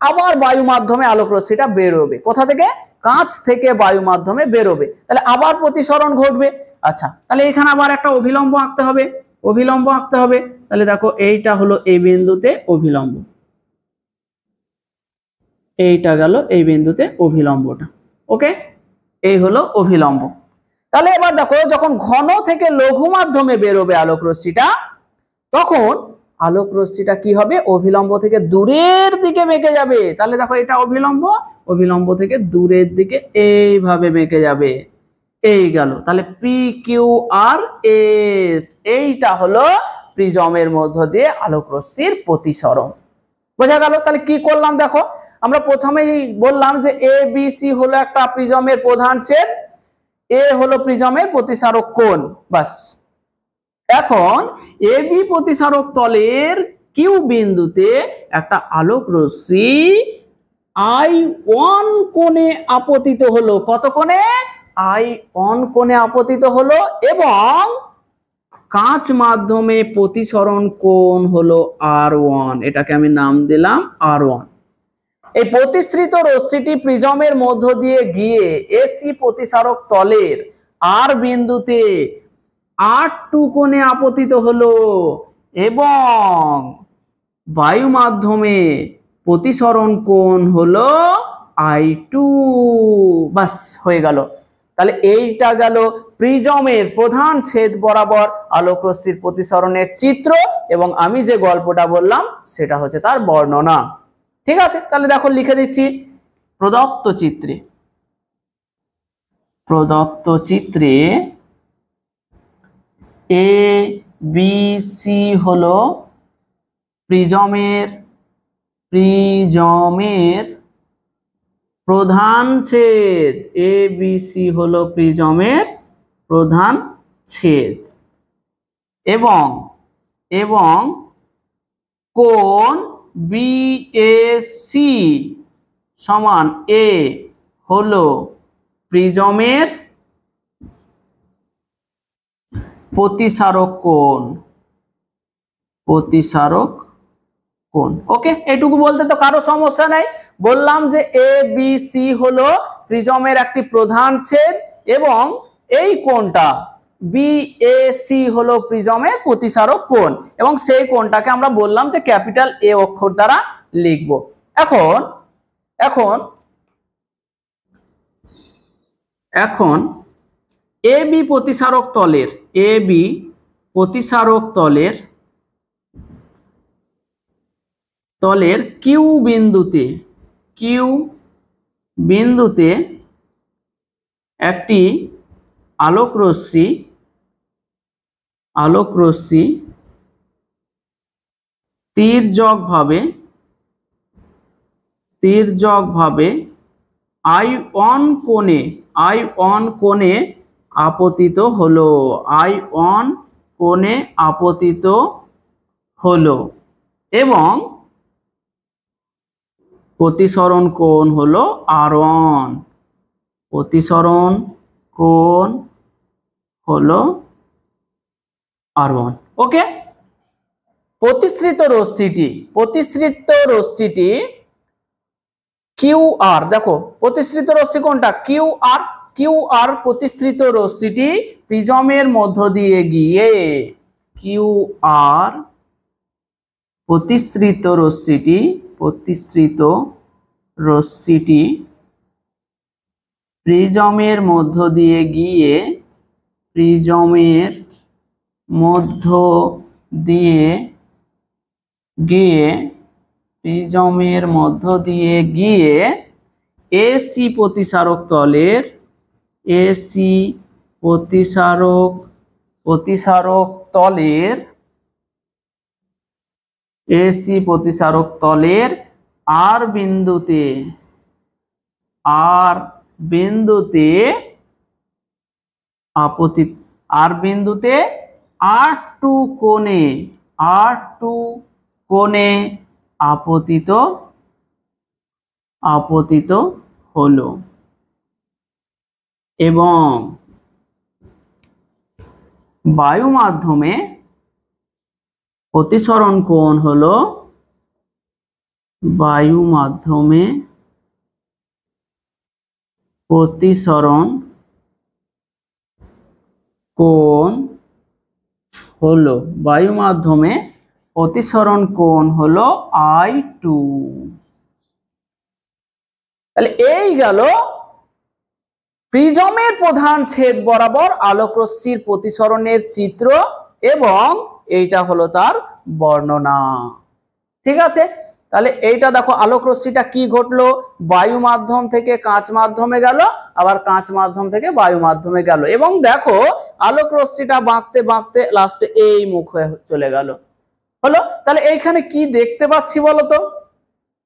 আবার বায়ু মাধ্যমে আলোক রশ্মিটা বেরোবে, কোথা থেকে? কাঁচ থেকে বায়ু মাধ্যমে বেরোবে, তাহলে আবার প্রতিসরণ ঘটবে। আচ্ছা, তাহলে এখানে আবার একটা অভিলম্ব আঁকতে হবে, অভিলম্ব আঁকতে হবে। তাহলে দেখো এইটা হলো এই বিন্দুতে অভিলম্ব, এইটা গেল এই বিন্দুতে অভিলম্বটা, ওকে, এই হলো অভিলম্ব। তাহলে এবার দেখো যখন ঘন থেকে লঘু মাধ্যমে বেরোবে আলোক রশ্মিটা, তখন আলোক রশ্মিটা কি হবে? অভিলম্ব থেকে দূরের দিকে বেঁকে যাবে। তাহলে দেখো এটা অভিলম্ব, অভিলম্ব থেকে দূরের দিকে এইভাবে বেঁকে যাবে, এই গেল। তাহলে পি কিউ আর এস, এইটা হলো প্রিজমের মধ্য দিয়ে আলোক রশ্মির প্রতিসরণ, বোঝা গেল? তাহলে কি করলাম দেখো, আমরা প্রথমেই বললাম যে এ বি সি হলো একটা প্রিজমের প্রধান ছেদ, এ হলো প্রিজমের প্রতিসারক কোণ, বাস। এখন এ বি প্রতিসারক তলের কিউ বিন্দুতে একটা আলোক রশ্মি I1 কোণে আপতিত হলো, কত কোণে? I1 কোণে আপতিত হলো, এবং কাঁচ মাধ্যমে প্রতিসরণ কোণ হলো R1, এটাকে আমি নাম দিলাম R1। এই প্রতিসৃত রশ্মিটি প্রিজমের মধ্য দিয়ে গিয়ে এসি প্রতিসারক তলের আর বিন্দুতে R2 কোণে আপতিত হলো, এবং বায়ু মাধ্যমে প্রতিসরণ কোণ হলো I2, বাস হয়ে গেল। তাহলে এইটা গেল প্রিজমের প্রধান ছেদ বরাবর আলোক রশ্মির প্রতিসরণের চিত্র, এবং আমি যে গল্পটা বললাম সেটা হচ্ছে তার বর্ণনা, ঠিক আছে? তাহলে দেখো লিখে দিচ্ছি, প্রদত্ত চিত্রে এ বি সি হলো প্রিজমের প্রধান ছেদ, এ বি সি হলো প্রিজমের প্রধান ছেদ, এবং কোণ বিএসি সমান এ হলো প্রিজমের প্রতিসারক কোণ, ওকে। এটুকু বলতে তো কারো সমস্যা নাই। বললাম যে এ বি সি হলো প্রিজমের একটি প্রধান ছেদ, এবং এই কোণটা বিএসি হলো প্রিজমের প্রতিসারক কোণ, এবং সেই কোণটাকে আমরা বললাম যে ক্যাপিটাল এ অক্ষর দ্বারা লিখব। এখন এ বি প্রতিসারক তলের কিউ বিন্দুতে একটি আলোক রশ্মি তির্যকভাবে I1 কোণে আপতিত হলো, I1 কোণে আপতিত হলো এবং প্রতিসরণ কোণ হলো R1, প্রতিসরণ কোণ হলো R1। ওকে, প্রতিসৃত রশ্মিটি QR, দেখো প্রতিসৃত রশ্মি কোনটা, QR প্রতিসৃত রশ্মিটি প্রিজমের মধ্য দিয়ে গিয়ে, QR প্রতিসৃত রশ্মিটি প্রিজমের মধ্য দিয়ে গিয়ে, প্রিজমের মধ্য দিয়ে গিয়ে AC প্রতিসারক তলের R বিন্দুতে R2 কোণে আপতিত হলো এবং বায়ু মাধ্যমে প্রতিসরণ কোণ হলো, বায়ু মাধ্যমে প্রতিসরণ কোণ হলো I2। তাহলে এই গেল প্রিজমের প্রধান ছেদ বরাবর আলোক রশ্মির প্রতিসরণের চিত্র এবং এইটা হলো তার বর্ণনা। ঠিক আছে, তাহলে এইটা দেখো আলোক রশ্মিটা কি ঘটলো, বায়ু মাধ্যম থেকে কাঁচ মাধ্যমে গেল, আবার কাঁচ মাধ্যম থেকে বায়ু মাধ্যমে গেল এবং দেখো আলোক রশ্মিটা বাঁকতে বাঁকতে লাস্টে এই মুখে চলে গেল। হলো, তাহলে এইখানে কি দেখতে পাচ্ছি বলতো,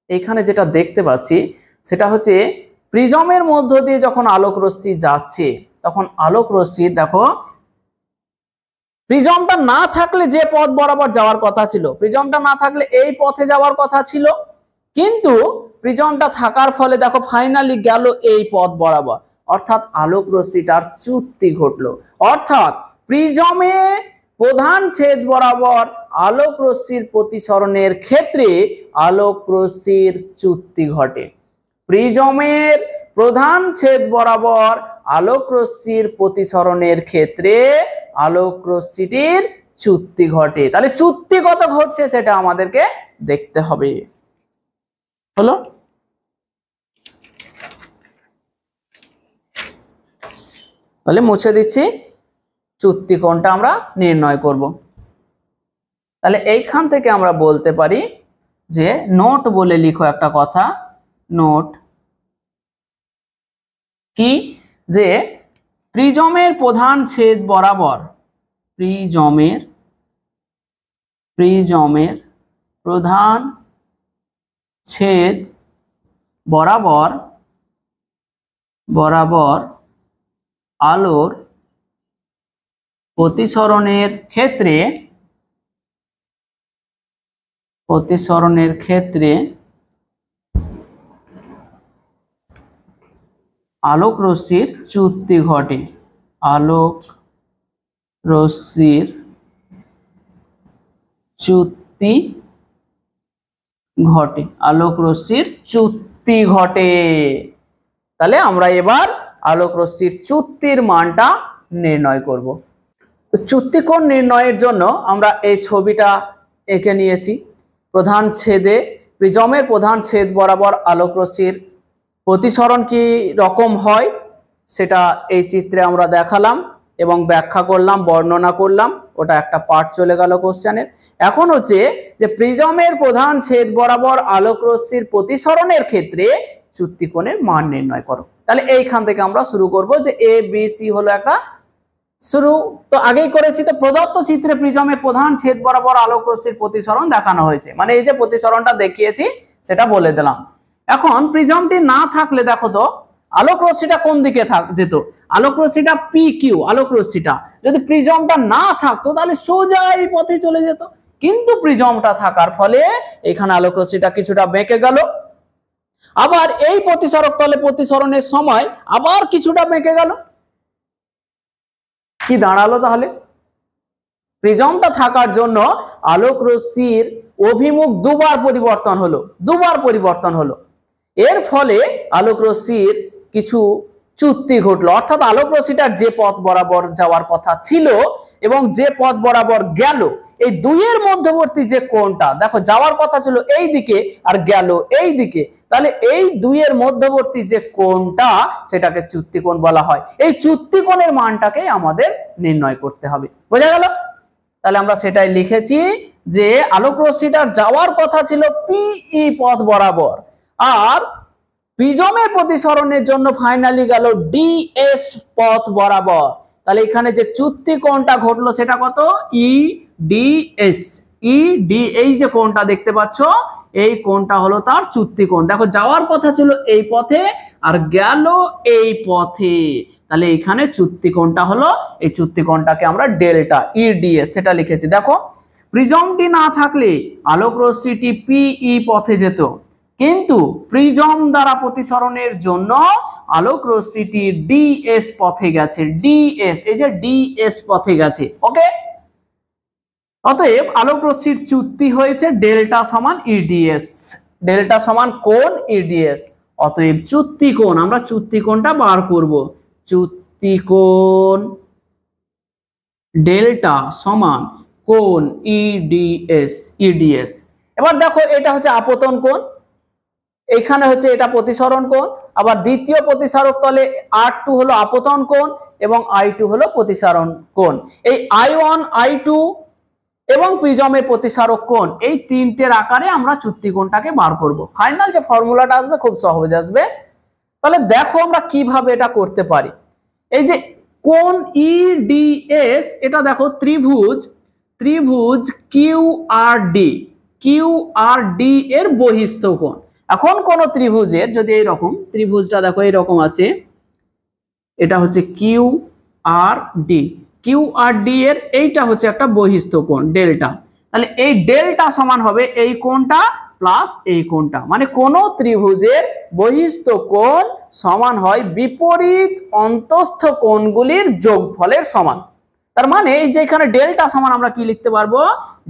এইখানে যেটা দেখতে পাচ্ছি সেটা হচ্ছে প্রিজমের মধ্য দিয়ে যখন আলোক রশ্মি যাচ্ছে তখন আলোক রশ্মি, দেখো প্রিজমটা না থাকলে যে পথ বরাবর যাওয়ার কথা ছিল, প্রিজমটা না থাকলে এই পথে যাওয়ার কথা ছিল, কিন্তু প্রিজমটা থাকার ফলে দেখো ফাইনালি গেল এই পথ বরাবর, অর্থাৎ আলোক রশ্মিটার চ্যুতি ঘটলো। অর্থাৎ প্রিজমে প্রধান ছেদ বরাবর আলোক রশ্মির প্রতিসরণের ক্ষেত্রে আলোক রশ্মির চ্যুতি ঘটে। প্রিজমের প্রধান ছেদ বরাবর আলোক রশ্মির প্রতিসরণের ক্ষেত্রে আলোক রশ্মিটির চ্যুতি ঘটে। তাহলে চ্যুতি কত ঘটছে সেটা আমাদেরকে দেখতে হবে। হলো, তাহলে মুছে দিচ্ছি, চ্যুতি কোণটা আমরা নির্ণয় করব। তাহলে এইখান থেকে আমরা বলতে পারি যে নোট বলে লিখো একটা কথা, নোট কি, যে প্রিজমের প্রধান ছেদ বরাবর, প্রিজমের প্রধান ছেদ বরাবর আলোর প্রতিসরণের ক্ষেত্রে আলোক রশ্মির চ্যুতি ঘটে, আলোক রশ্মির চ্যুতি ঘটে। তাহলে আমরা এবার আলোক রশ্মির চ্যুতির মানটা নির্ণয় করব। তো চ্যুতি কোণ নির্ণয়ের জন্য আমরা এই ছবিটা এঁকে নিয়েছি। প্রধান ছেদে, প্রিজমের প্রধান ছেদ বরাবর আলোক রশ্মির প্রতিসরণ কি রকম হয় সেটা এই চিত্রে আমরা দেখালাম এবং ব্যাখ্যা করলাম, বর্ণনা করলাম, ওটা একটা পার্ট চলে গেল কোশ্চেনের। এখন হচ্ছে যে প্রিজমের প্রধান ছেদ বরাবর আলোক রশ্মির প্রতিসরণের ক্ষেত্রে চ্যুতি কোণের মান নির্ণয় করো। তাহলে এইখান থেকে আমরা শুরু করব যে ABC হলো একটা শুরু তো আগেই করেছি। তো প্রদত্ত চিত্রে প্রিজমের প্রধান ছেদ বরাবর আলোক রশ্মির প্রতিসরণ দেখানো হয়েছে, মানে এই যে প্রতিসরণটা দেখিয়েছি সেটা বলে দিলাম। এখন প্রিজমটি না থাকলে দেখো তো আলোক রশ্মিটা কোন দিকে যেত, আলোক রশ্মিটা পি কিউ, আলোক রশ্মিটা যদি প্রিজমটা না থাকতো তাহলে সোজা এই পথে চলে যেত, কিন্তু প্রিজমটা থাকার ফলে এখানে আলোক রশ্মিটা কিছুটা বেঁকে গেল। আবার এই প্রতিসরক তলে প্রতিসরণের সময় আবার কিছুটা বেঁকে গেল। কি দাঁড়ালো তাহলে, প্রিজমটা থাকার জন্য আলোক রশ্মির অভিমুখ দুবার পরিবর্তন হলো। এর ফলে আলোক রশ্মির কিছু চ্যুতি ঘটলো, অর্থাৎ আলোক রশ্মিটার যে পথ বরাবর যাওয়ার কথা ছিল এবং যে পথ বরাবর গেল, এই দুইয়ের মধ্যবর্তী যে কোণটা, দেখো যাওয়ার কথা ছিল এই দিকে আর গেল এই দিকে, তাহলে এই দুইয়ের মধ্যবর্তী যে কোণটা সেটাকে চ্যুতি কোণ বলা হয়। এই চ্যুতি কোণের মানটাকে আমাদের নির্ণয় করতে হবে। বোঝা গেল? তাহলে আমরা সেটাই লিখেছি যে আলোক রশ্মিটার যাওয়ার কথা ছিল পিই পথ বরাবর, আর প্রিজমের প্রতিসরণের জন্য ফাইনালি গেল ডিএস পথ বরাবর। তাহলে এখানে যে চ্যুতি কোণটা ঘটলো সেটা কত, ইডিএস। ইডি, এই যে কোণটা দেখতে পাচ্ছ এই কোণটা হলো তার চ্যুতি কোণ। দেখো যাওয়ার কথা ছিল এই পথে আর গেল এই পথে, তাহলে এখানে চ্যুতি কোণটা হলো, এই চ্যুতি কোণটাকে আমরা ডেল্টা ইডিএস সেটা লিখেছি। দেখো প্রিজমটি না থাকলে আলোক রশ্মিটি পিই পথে যেত, কিন্তু প্রিজম দ্বারা প্রতিসরণের জন্য আলোক রশ্মিটি ডিএস পথে গেছে। ডিএস, এই যে ডিএস পথে গেছে। ওকে, অতএব আলোক রশ্মির চ্যুতি হয়েছে ডেল্টা সমান ইডিএস, ডেল্টা সমান কোণ ইডিএস। অতএব চ্যুতি কোণ, আমরা চ্যুতি কোণটা বার করব। চ্যুতি কোণ ডেল্টা সমান কোণ ইডিএস, ইডিএস। এবার দেখো এটা হচ্ছে আপতন কোণ, এখানে হচ্ছে এটা প্রতিসরণ কোণ। আবার দ্বিতীয় প্রতিসারক তলে R2 হলো আপতন কোণ এবং I2 হলো প্রতিসরণ কোণ। এই I1, I2 এবং প্রিজমের প্রতিসারক কোণ, এই তিনটের আকারে আমরা চ্যুতি কোণটাকে বার করব। ফাইনাল যে ফর্মুলাটা আসবে খুব সহজ আসবে। তাহলে দেখো আমরা কিভাবে এটা করতে পারি। এই যে কোণ ইডিএস, এটা দেখো ত্রিভুজ কিউআরডি এর বহিস্থ কোণ। এখন কোন ত্রিভুজের যদি এইরকম, ত্রিভুজটা দেখো এইরকম আছে, এটা হচ্ছে কিউআরডি এর এইটা হচ্ছে একটা বহিস্থ কোণ ডেল্টা। তাহলে এই ডেল্টা সমান হবে এই কোণটা প্লাস এই কোণটা, মানে কোন ত্রিভুজের বহিস্থ কোণ সমান হয় বিপরীত অন্তস্থ কোণগুলির যোগফলের সমান। তার মানে এই যে এখানে ডেল্টা সমান আমরা কি লিখতে পারবো,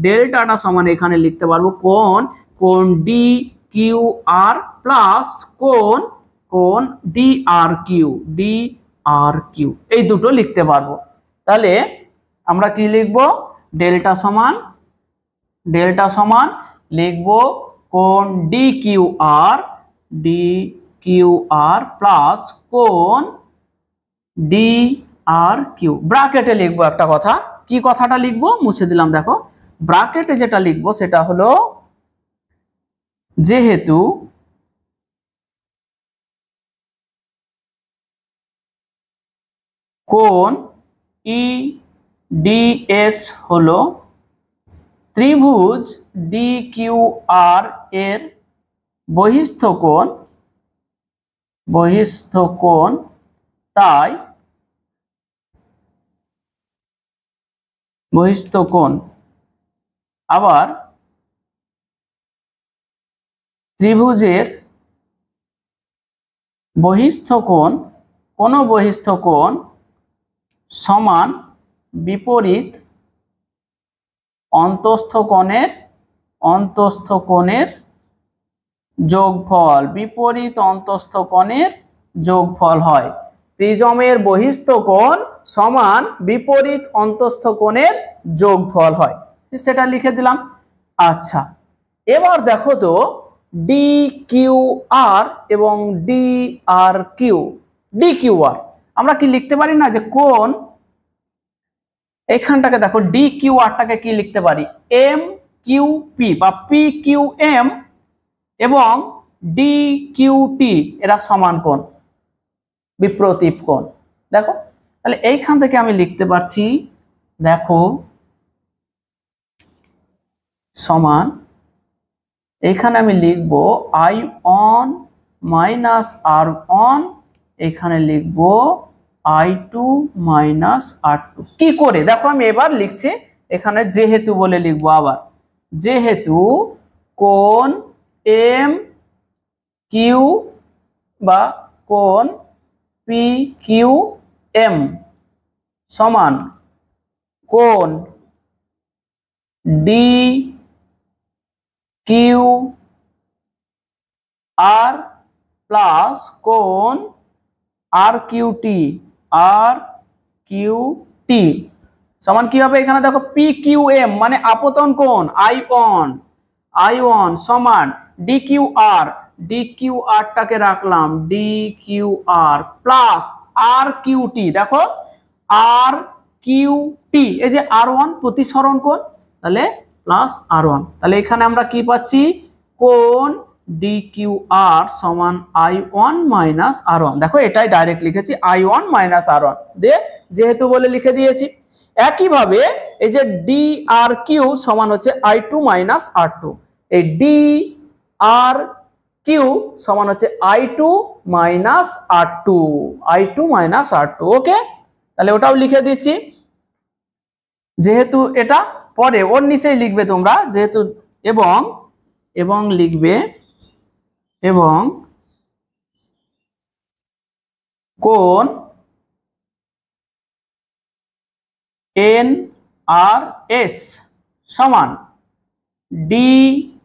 ডেল্টাটা সমান এখানে লিখতে পারবো কোণ ডি কিউ আর প্লাস কোণ ডি আর কিউ, এই দুটো লিখতে পারবো। তাহলে আমরা কি লিখবো, ডেল্টা সমান লিখবো কোণ ডি কিউ আর প্লাস কোণ ডি আর কিউ। ব্র্যাকেটে লিখবো একটা কথা, কি কথাটা লিখবো মুছে দিলাম। দেখো ব্র্যাকেটে যেটা লিখবো সেটা হলো, যেহেতু কোণ ইডিএস হলো ত্রিভুজ ডিকিউআর এর বহিস্থ কোণ, তাই বহিস্থ কোণ আবার ত্রিভুজের বহিস্থ কোণ, কোন বহিস্থ কোণ সমান বিপরীত অন্তস্থ কোণের যোগফল, বিপরীত অন্তস্থ কোণের যোগফল হয়। প্রিজমের বহিস্থ কোণ সমান বিপরীত অন্তস্থ কোণের যোগফল হয়, সেটা লিখে দিলাম। আচ্ছা, এবার দেখো তো ডি কিউ আর এবং ডি আর কিউ, ডি কিউ আর আমরা কি লিখতে পারি না, যে কোণ এখানটাকে দেখো ডি কিউ আরটাকে কি লিখতে পারি, এম কিউ পি বা পি কিউ এম এবং ডি কিউ টি, এরা সমান কোণ, বিপ্রতীপ কোণ। দেখো তাহলে এইখান থেকে আমি লিখতে পারছি, দেখো সমান, এইখানে আমি লিখবো I1 মাইনাস R1 এখানে লিখবো I2 মাইনাস R2। কি করে দেখো, আমি এবার লিখছি, এখানে যেহেতু বলে লিখবো আবার, যেহেতু কোণ এম কিউ বা কোণ পি কিউ এম সমান কোণ ডি কিউ আর প্লাস কোণ আর কিউ টি সমান কি হবে, এখানে দেখো পি কিউ এম মানে আপতন কোণ আই ওয়ান সমান ডি কিউ আরটাকে রাখলাম ডি কিউ আর প্লাস আর কিউ টি, দেখো আর কিউ টি এই যে আর ওয়ান প্রতিসরণ কোণ, তাহলে প্লাস আর ওয়ান, তাহলে এখানে আমরা কি পাচ্ছি, কোণ ডি কিউ আর সমান I one minus R one. দেখো এটাই ডাইরেক্ট লিখেছি I one minus R one দিয়ে যেহেতু বলে লিখে দিয়েছি। একইভাবে এই যে ডি আর কিউ সমান হচ্ছে I2 মাইনাস R2, এই ডি আর কিউ সমান হচ্ছে I2 মাইনাস R2 ওকে, তাহলে ওটাও লিখে দিচ্ছি। যেহেতু এটা পরে ওর নিচেই লিখবে তোমরা, যেহেতু এবং লিখবে এবং কোণ এন আর এস সমান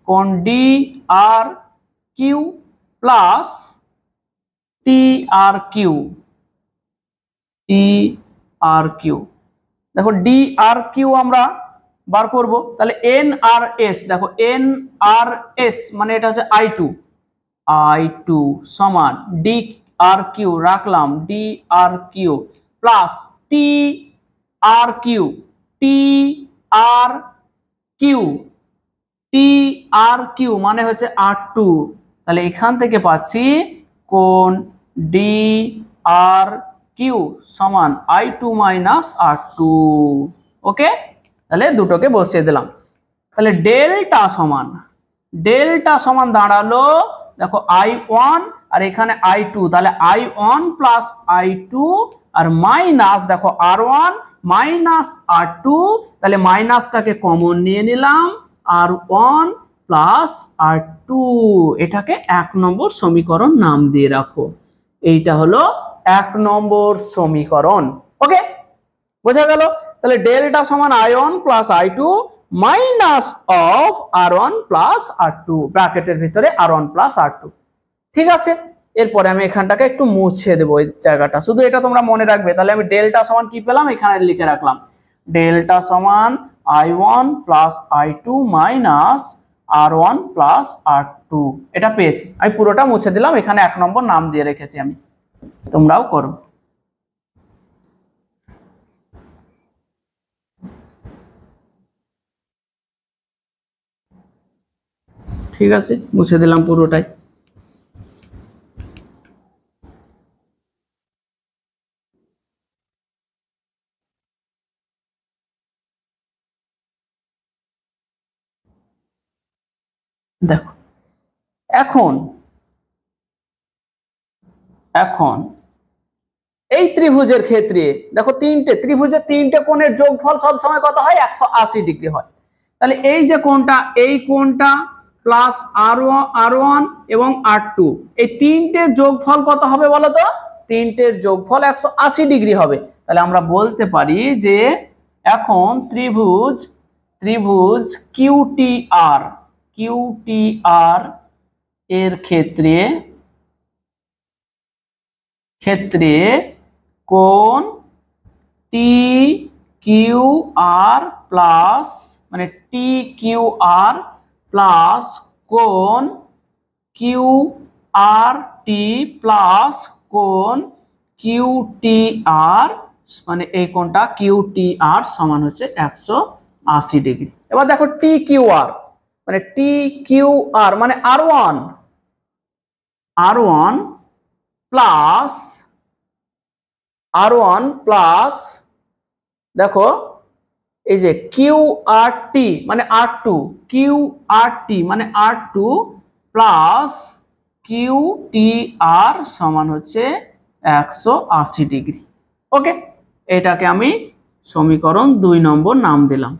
কোণ ডি আর কিউ প্লাস টি আর কিউ দেখো ডি আর কিউ আমরা বার করব, তাহলে এন আর এস, দেখো এন আর এস মানে এটা হচ্ছে I2 সমান ডি আর কিউ রাখলাম ডি আর কিউ প্লাস টি আর কিউ মানে হচ্ছে R2, তাহলে এখান থেকে পাচ্ছি কোণ ডি আর কিউ সমান I2 মাইনাস R2 ওকে, তাহলে দুটোকে বসিয়ে দিলাম। তাহলে ডেল্টা সমান দাঁড়ালো, দেখো I1 আর এখানে I2, তাহলে I1 প্লাস I2 আর মাইনাস দেখো R1 মাইনাস R2, তাহলে মাইনাসটাকে কমন নিয়ে নিলাম R1 প্লাস R2, এটাকে 1 নম্বর সমীকরণ নাম দিয়ে রাখো, এইটা হলো 1 নম্বর সমীকরণ ওকে, বোঝা গেল। তাহলে ডেল্টা সমান I1 plus I2 minus of R1 plus R2 ব্র্যাকেটের ভিতরে R1 প্লাস R2, ঠিক আছে। এরপরে আমি এখানটাকে একটু মুছে দেবো এই জায়গাটা, শুধু এটা তোমরা মনে রাখবে। তাহলে আমি ডেল্টা সমান কি পেলাম, এখানে লিখে রাখলাম ডেল্টা সমান I1 plus I2 minus R1 plus R2, এটা পেয়েছি। আমি পুরোটা মুছে দিলাম, এখানে 1 নম্বর নাম দিয়ে রেখেছি আমি, তোমরাও করো। ঠিক আছে, মুছে দিলাম পুরোটাই। দেখো এখন এই ত্রিভুজের ক্ষেত্রে দেখো ত্রিভুজের তিনটে কোণের যোগফল সব সময় কত হয়, 180 ডিগ্রি হয়। তাহলে এই যে কোণটা, এই কোণটা প্লাস R1 এবং R2, এই তিনটের যোগফল কত হবে বলো তো, তিনটের যোগফল 180 ডিগ্রি হবে। তাহলে আমরা বলতে পারি যে এখন ত্রিভুজ QTR এর ক্ষেত্রে কোণ TQR প্লাস মানে TQR প্লাস কোণ QRT প্লাস কোণ QTR মানে এই কোণটা QTR সমান হচ্ছে 180 ডিগ্রি। এবার দেখো TQR মানে R1 প্লাস দেখো এই যে QRT মানে R2 প্লাস QTR সমান হচ্ছে 180 ডিগ্রি। ওকে, এটাকে আমি সমীকরণ 2 নম্বর নাম দিলাম।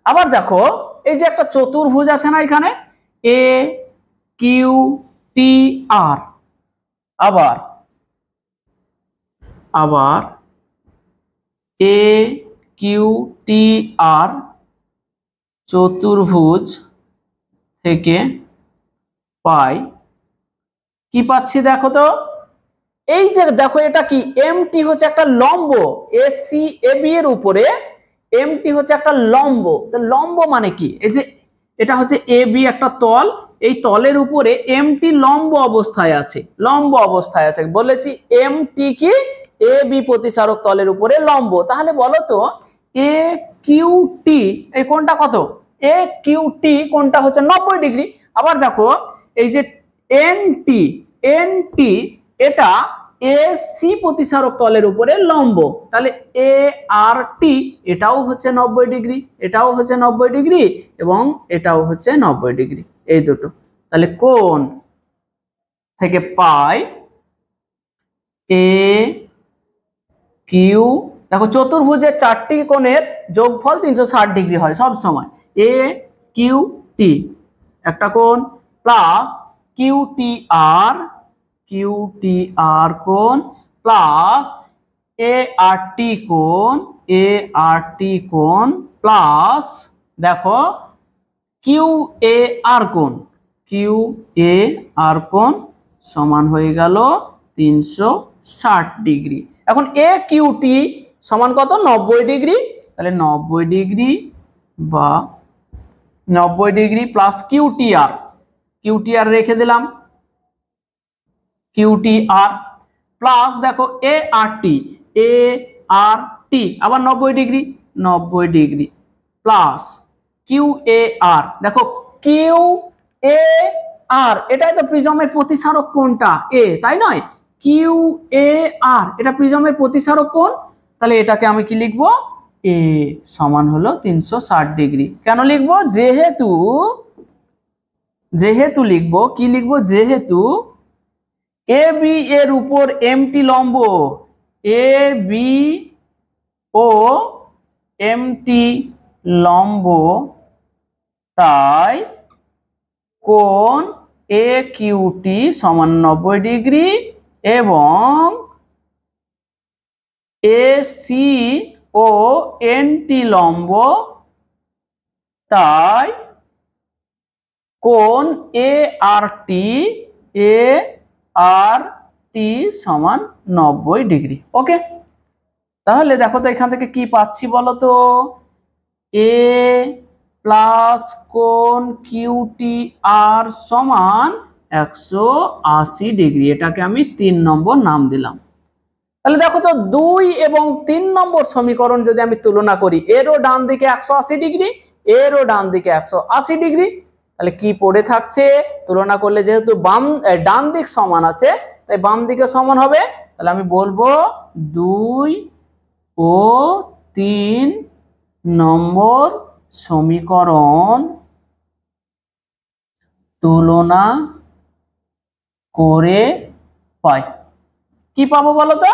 আবার দেখো এই যে একটা চতুর্ভুজ আছে না এখানে, এ কিউ টি আর, আবার আবার এ কিউ টি আর চতুর্ভুজ থেকে পাই কি পাচ্ছি দেখো তো, এই যে দেখো এটা কি, এমটি হচ্ছে একটা লম্ব, এসি এবি এর উপরে এমটি হচ্ছে একটা লম্ব। লম্ব মানে কি, এই যে এটা হচ্ছে এবি একটা তল, এই তলের উপরে এমটি লম্ব অবস্থায় আছে, লম্ব অবস্থায় আছে। বলেছি এমটি কি, এবি প্রতিসারক তলের উপরে লম্ব। তাহলে বলো তো এ কিউ টি এই কোণটা কত, এ কিউ টি কোণটা হচ্ছে 90 ডিগ্রি। আবার দেখো এই যে এনটি, এনটি এটা এসি প্রতিসারক তলের উপরে লম্ব, তাহলে এ আর টি এটাও হচ্ছে 90 ডিগ্রি, এটাও হচ্ছে 90 ডিগ্রি এবং এটাও হচ্ছে 90 ডিগ্রি, এই দুটো। তাহলে কোণ থেকে পাই এ কিউ, দেখো চতুর্ভুজের 4টি কোণের যোগফল 360 ডিগ্রি হয় সব সময়, এ কিউ টি একটা কোণ প্লাস কিউ টি আর, কিউ টি আর কোণ প্লাস এ আর টি কোণ, এ আর টি কোণ প্লাস দেখো কিউ এ আর কোণ, কিউ এ আর কোণ সমান হয়ে গেল 360 ডিগ্রি। এখন এ কিউ টি সমান কত, 90 ডিগ্রি, তাহলে 90 ডিগ্রি বা 90 ডিগ্রি প্লাস কিউ টি আর, কিউ টি আর রেখে দিলাম, কিউ টি আর প্লাস দেখো এ আর টি, এ আর টি আবার 90 ডিগ্রি, 90 ডিগ্রি প্লাস কিউ এ আর, দেখো কিউ এ আর এটাই তো প্রিজমের প্রতিসারক কোণটা এ, তাই নয়, কিউ এ আর এটা প্রিজমের প্রতিসারক কোণ, তাহলে এটাকে আমি কি লিখবো, এ সমান হলো 360 ডিগ্রি। কেন লিখবো, যেহেতু, যেহেতু লিখবো কি লিখবো, যেহেতু এ বি এর উপর এমটি লম্ব, এ বি ও এমটি লম্ব, তাই কোণ এ কিউ টি সমান 90 ডিগ্রি এবং এ সি ও এনটি লম্ব, তাই কোণ এ আর টি, এ আর টি সমান 90 ডিগ্রি। ওকে, তাহলে দেখো তো এখান থেকে কি পাচ্ছি বলো তো, এ প্লাস কোণ কিউ টি আর সমান 180 ডিগ্রি, এটাকে আমি 3 নম্বর নাম দিলাম। তাহলে দেখো তো 2 এবং 3 নম্বর সমীকরণ যদি আমি তুলনা করি, এরও ডান দিকে 180 ডিগ্রি, এরও ডান দিকে 180 ডিগ্রি, তাহলে কি পড়ে থাকছে, তুলনা করলে যেহেতু ডান দিক সমান আছে তাই বাম দিকে সমান হবে, তাহলে আমি বলবো 2 ও 3 নম্বর সমীকরণ তুলনা করে পাই। কি পাবো বলো তো,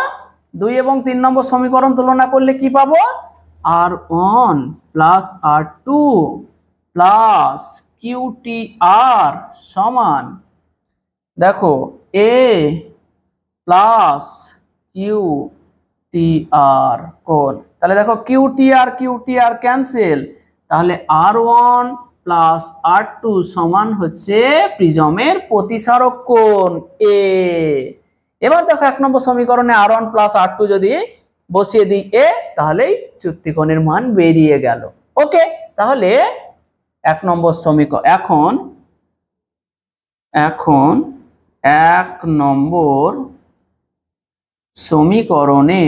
2 এবং 3 নম্বর সমীকরণ তুলনা করলে কি পাবো, R1 plus R2 plus QTR সমান দেখো A প্লাস QTR কোণ, তাহলে দেখো QTR ক্যান্সেল, তাহলে R1 প্লাস R2 সমান হচ্ছে প্রিজমের প্রতিসারক কোণ A। এবার দেখো 1 নম্বর সমীকরণে R1 প্লাস R2 যদি বসিয়ে দিই এ, তাহলেই চুক্তিকোণের মান বেরিয়ে গেল। ওকে, তাহলে 1 নম্বর সমীকরণ, এখন 1 নম্বর সমীকরণে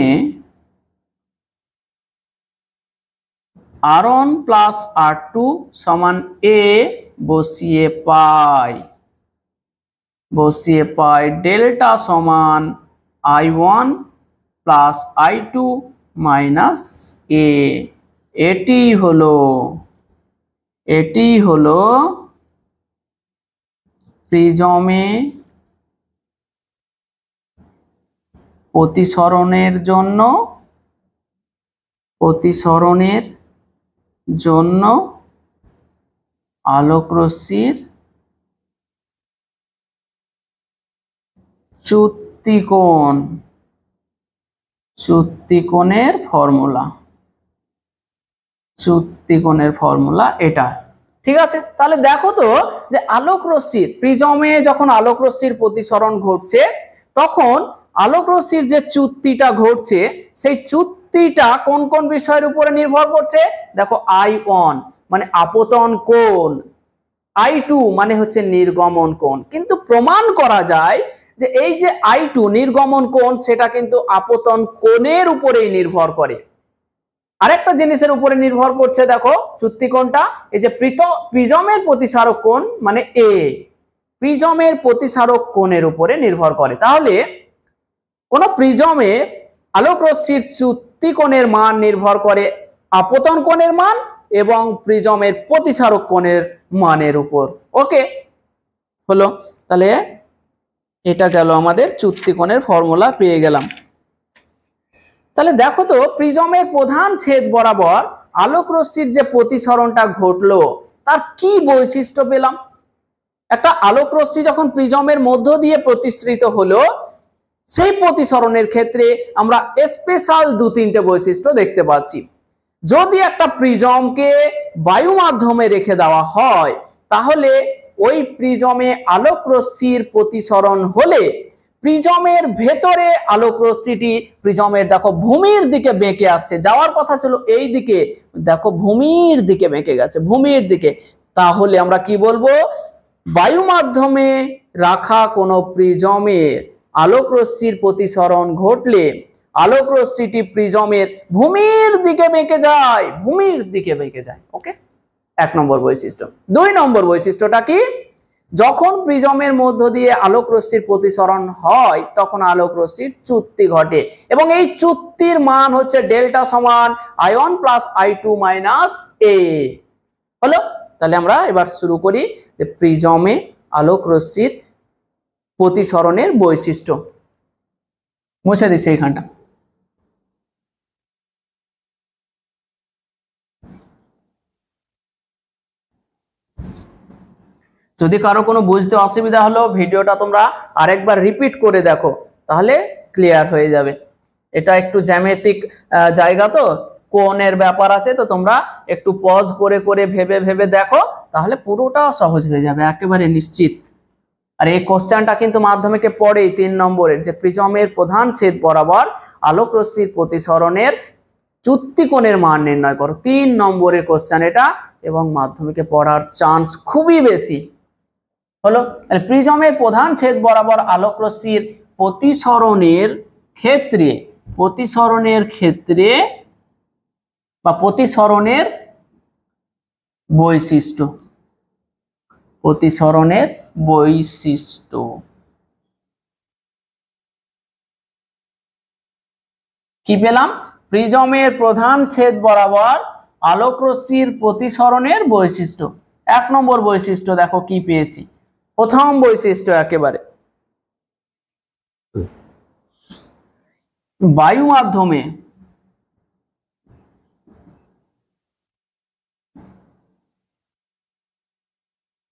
R1 প্লাস R2 সমান A বসিয়ে পাই ডেল্টা সমান I1 plus I2 minus A, এটি হলো প্রিজমে প্রতিসরণের জন্য আলোকরশ্মির চ্যুতিকোণের ফর্মুলা এটা। ঠিক আছে, তাহলে দেখো তো যে আলোকরশ্মির প্রিজমে যখন আলোকরশ্মির প্রতিসরণ ঘটছে তখন আলোকরশ্মির যে চ্যুতিটা ঘটছে সেই চ্যুতিটা কোন কোন বিষয়ের উপরে নির্ভর করছে। দেখো I1 মানে আপতন কোণ, I2 মানে হচ্ছে নির্গমন কোণ। কিন্তু প্রমাণ করা যায় যে এই যে I2 নির্গমন কোণ সেটা কিন্তু আপতন কোণের উপরেই নির্ভর করে। আরেকটা জিনিসের উপরে নির্ভর করছে, দেখো চ্যুতিকোণটা, এই যে প্রিজমের প্রতিসারক কোণ মানে A, প্রিজমের প্রতিসারক কোণের উপরে নির্ভর করে। তাহলে কোন প্রিজমে আলোকরশ্মির চ্যুতিকোণের মান নির্ভর করে আপতন কোণের মান এবং প্রিজমের প্রতিসারক কোণের মানের উপর। ওকে হলো, তাহলে এটা গেল আমাদের চ্যুতিকোণের ফর্মুলা, পেয়ে গেলাম। তাহলে দেখো তো প্রিজমের প্রধান ছেদ বরাবর আলোকরশ্মির যে প্রতিসরণটা ঘটলো তার কি বৈশিষ্ট্য পেলাম। একটা আলোকরশ্মি যখন প্রিজমের মধ্য দিয়ে প্রতিসৃত হলো সেই প্রতিসরণের ক্ষেত্রে আমরা স্পেশাল 2-3টে বৈশিষ্ট্য দেখতে পাচ্ছি। যদি একটা প্রিজমকে বায়ু মাধ্যমে রেখে দেওয়া হয় তাহলে ওই প্রিজমে আলোকরশ্মির প্রতিসরণ হলে প্রিজমের ভেতরে আলোকরশ্মিটি প্রিজমের দেখো ভূমির দিকে বেঁকে আসছে, যাওয়ার কথা ছিল এই দিকে, দেখো ভূমির দিকে বেঁকে গেছে, ভূমির দিকে। তাহলে আমরা কি বলবো, বায়ু মাধ্যমে রাখা কোনো প্রিজমের আলোকরশ্মির প্রতিসরণ ঘটলে আলোকরশ্মিটি প্রিজমের ভূমির দিকে বেঁকে যায়, ভূমির দিকে বেঁকে যায়। ওকে, 1 নম্বর বৈশিষ্ট্য। 2 নম্বর বৈশিষ্ট্যটা কি, যখন প্রিজমের মধ্য দিয়ে আলোকরশ্মির প্রতিসরণ হয় তখন আলোকরশ্মির চ্যুতি ঘটে এবং এই চ্যুতির মান হচ্ছে ডেল্টা সমান I1 plus I2 minus A। হলো, তাহলে আমরা এবার শুরু করি যে প্রিজমে আলোকরশ্মির প্রতিসরণের বৈশিষ্ট্য। মুছে দিচ্ছি এইখানটা। যদি কারো কোনো বুঝতে অসুবিধা হলো ভিডিওটা তোমরা আরেকবার রিপিট করে দেখো, তাহলে ক্লিয়ার হয়ে যাবে। এটা একটু জ্যামিতিক জায়গা তো, কোণের ব্যাপার আছে, তো তোমরা একটু পজ করে করে ভেবে ভেবে দেখো, তাহলে পুরোটা সহজ হয়ে যাবে একেবারে নিশ্চিত। আর এই কোশ্চেনটা কিন্তু মাধ্যমিকে পড়েই 3 নম্বরের, যে প্রিজমের প্রধান ছেদ বরাবর আলোকরশ্মির প্রতিসরণের চ্যুতিকোণের মান নির্ণয় করো। 3 নম্বরের কোশ্চেন এটা এবং মাধ্যমিকে পড়ার চান্স খুবই বেশি। হলো, প্রিজমের প্রধান ছেদ বরাবর আলোকরশ্মির প্রতিসরণের ক্ষেত্রে বা প্রতিসরণের বৈশিষ্ট্য কি পেলাম, প্রিজমের প্রধান ছেদ বরাবর আলোকরশ্মির প্রতিসরণের বৈশিষ্ট্য। 1 নম্বর বৈশিষ্ট্য দেখো কি পেয়েছি, প্রথম বৈশিষ্ট্য একেবারে, বায়ু মাধ্যমে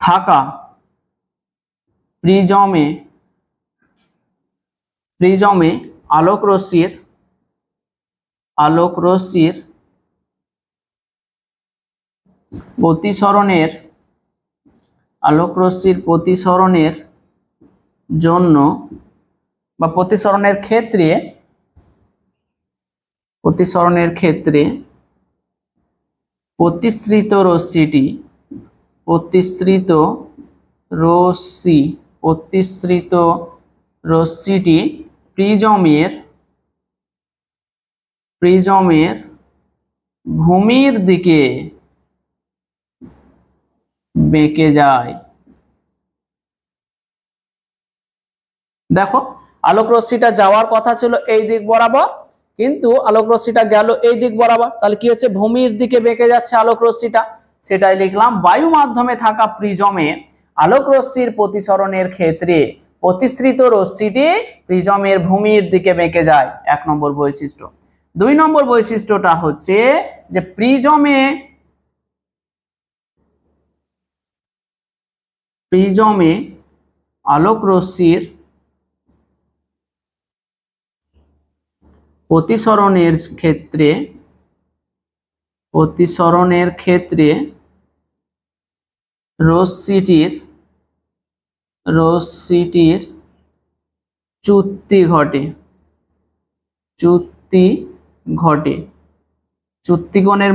থাকা প্রিজমে আলোকরশ্মির প্রতিসরণের জন্য বা প্রতিসরণের ক্ষেত্রে প্রতিসৃত রশ্মিটি প্রিজমের ভূমির দিকে বেঁকে যায়। দেখো আলোকরশ্মিটা যাওয়ার কথা ছিল এই দিক বরাবর, কিন্তু আলোকরশ্মিটা গেল এই দিক বরাবর, তাহলে কি হচ্ছে, ভূমির দিকে বেঁকে যাচ্ছে আলোকরশ্মিটা। সেটাই লিখলাম, বায়ু মাধ্যমে থাকা প্রিজমে আলোকরশ্মির প্রতিসরণের ক্ষেত্রে প্রতিসৃত রশ্মিটি প্রিজমের ভূমির দিকে বেঁকে যায়, 1 নম্বর বৈশিষ্ট্য। 2 নম্বর বৈশিষ্ট্যটা হচ্ছে যে প্রিজমে আলোক রশ্মির প্রতিসরণের ক্ষেত্রে রশ্মিটির চ্যুতি ঘটে। চ্যুতিকোণের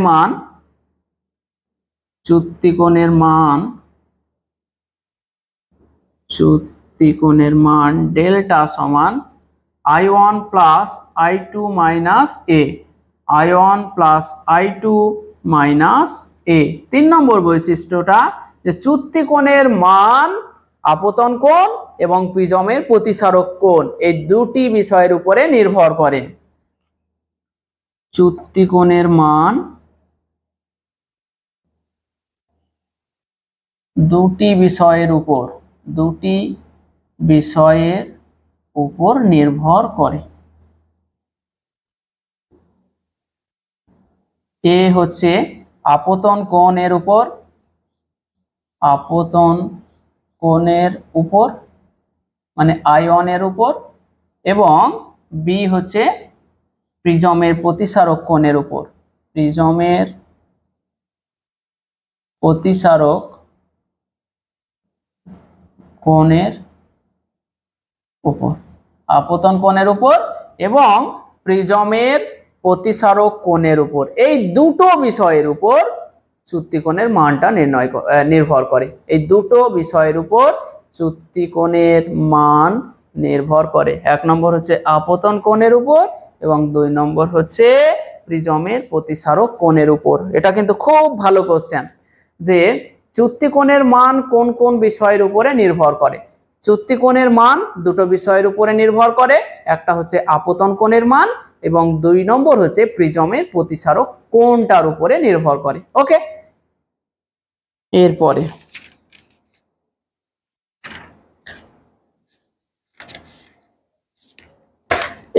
মান ডেল্টা সমান I1 plus I2 minus A, I1 plus I2 minus A। 3 নম্বর বৈশিষ্ট্যটা যে চ্যুতিকোণের মান আপতন কোণ এবং প্রিজমের প্রতিসারক কোণ এই দুটি বিষয়ের উপরে নির্ভর করে। চ্যুতিকোণের মান দুটি বিষয়ের উপর নির্ভর করে। এ হচ্ছে আপতন কোণের উপর মানে I1 এর উপর, এবং বি হচ্ছে প্রিজমের প্রতিসারক কোণের উপর। প্রিজমের প্রতিসারক কোণের উপর, আপতন কোণের উপর এবং প্রিজমের প্রতিসারক কোণের উপর, এই দুটো বিষয়ের উপর চ্যুতিকোণের মানটা নির্ভর করে। এই দুটো বিষয়ের উপর চ্যুতিকোণের মান নির্ভর করে। 1 নম্বর হচ্ছে আপতন কোণের উপর এবং 2 নম্বর হচ্ছে প্রিজমের প্রতিসারক কোণের উপর। এটা কিন্তু খুব ভালো কোশ্চেন যে চ্যুতিকোণের মান কোন কোন বিষয়ের উপরে নির্ভর করে। চ্যুতিকোণের মান দুটো বিষয়ের উপরে নির্ভর করে, একটা হচ্ছে আপতন কোণের মান এবং 2 নম্বর হচ্ছে প্রিজমের প্রতিসারক কোণটার উপরে নির্ভর করে। ওকে, এরপরে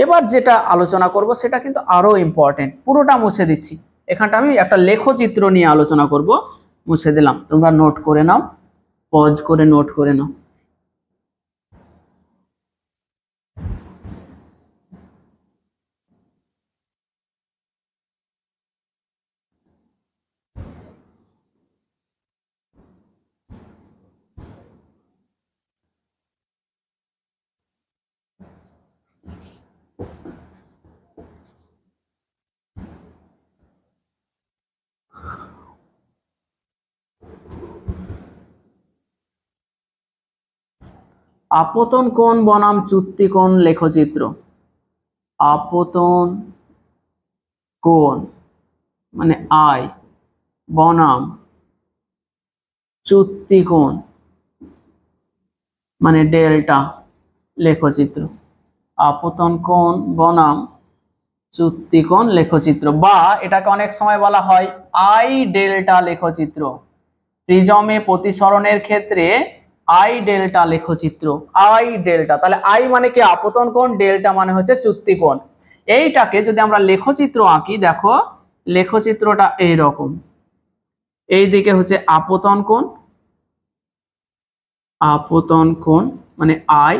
এবার যেটা আলোচনা করব সেটা কিন্তু আরো ইম্পর্টেন্ট। পুরোটা মুছে দিচ্ছি, এখানটা আমি একটা লেখচিত্র নিয়ে আলোচনা করব। মুছে দিলাম, তোমরা নোট করে নাও, পজ করে নোট করে নাও। আপতন কোণ বনাম চ্যুতিকোণ লেখচিত্র। আপতন কোণ মানে I বনাম চ্যুতিকোণ মানে ডেল্টা লেখচিত্র। আপতন কোণ বনাম চ্যুতিকোণ লেখচিত্র, বা এটাকে অনেক সময় বলা হয় I ডেল্টা লেখচিত্র। প্রিজমে প্রতিসরণের ক্ষেত্রে I ডেল্টা লেখচিত্র। I ডেল্টা, তাহলে I মানে কি আপতন কোণ, ডেল্টা মানে হচ্ছে চ্যুতিকোণ। এইটাকে যদি আমরা লেখচিত্র আঁকি, দেখো লেখচিত্রটা এই রকম। এই দিকে হচ্ছে আপতন কোণ মানে I,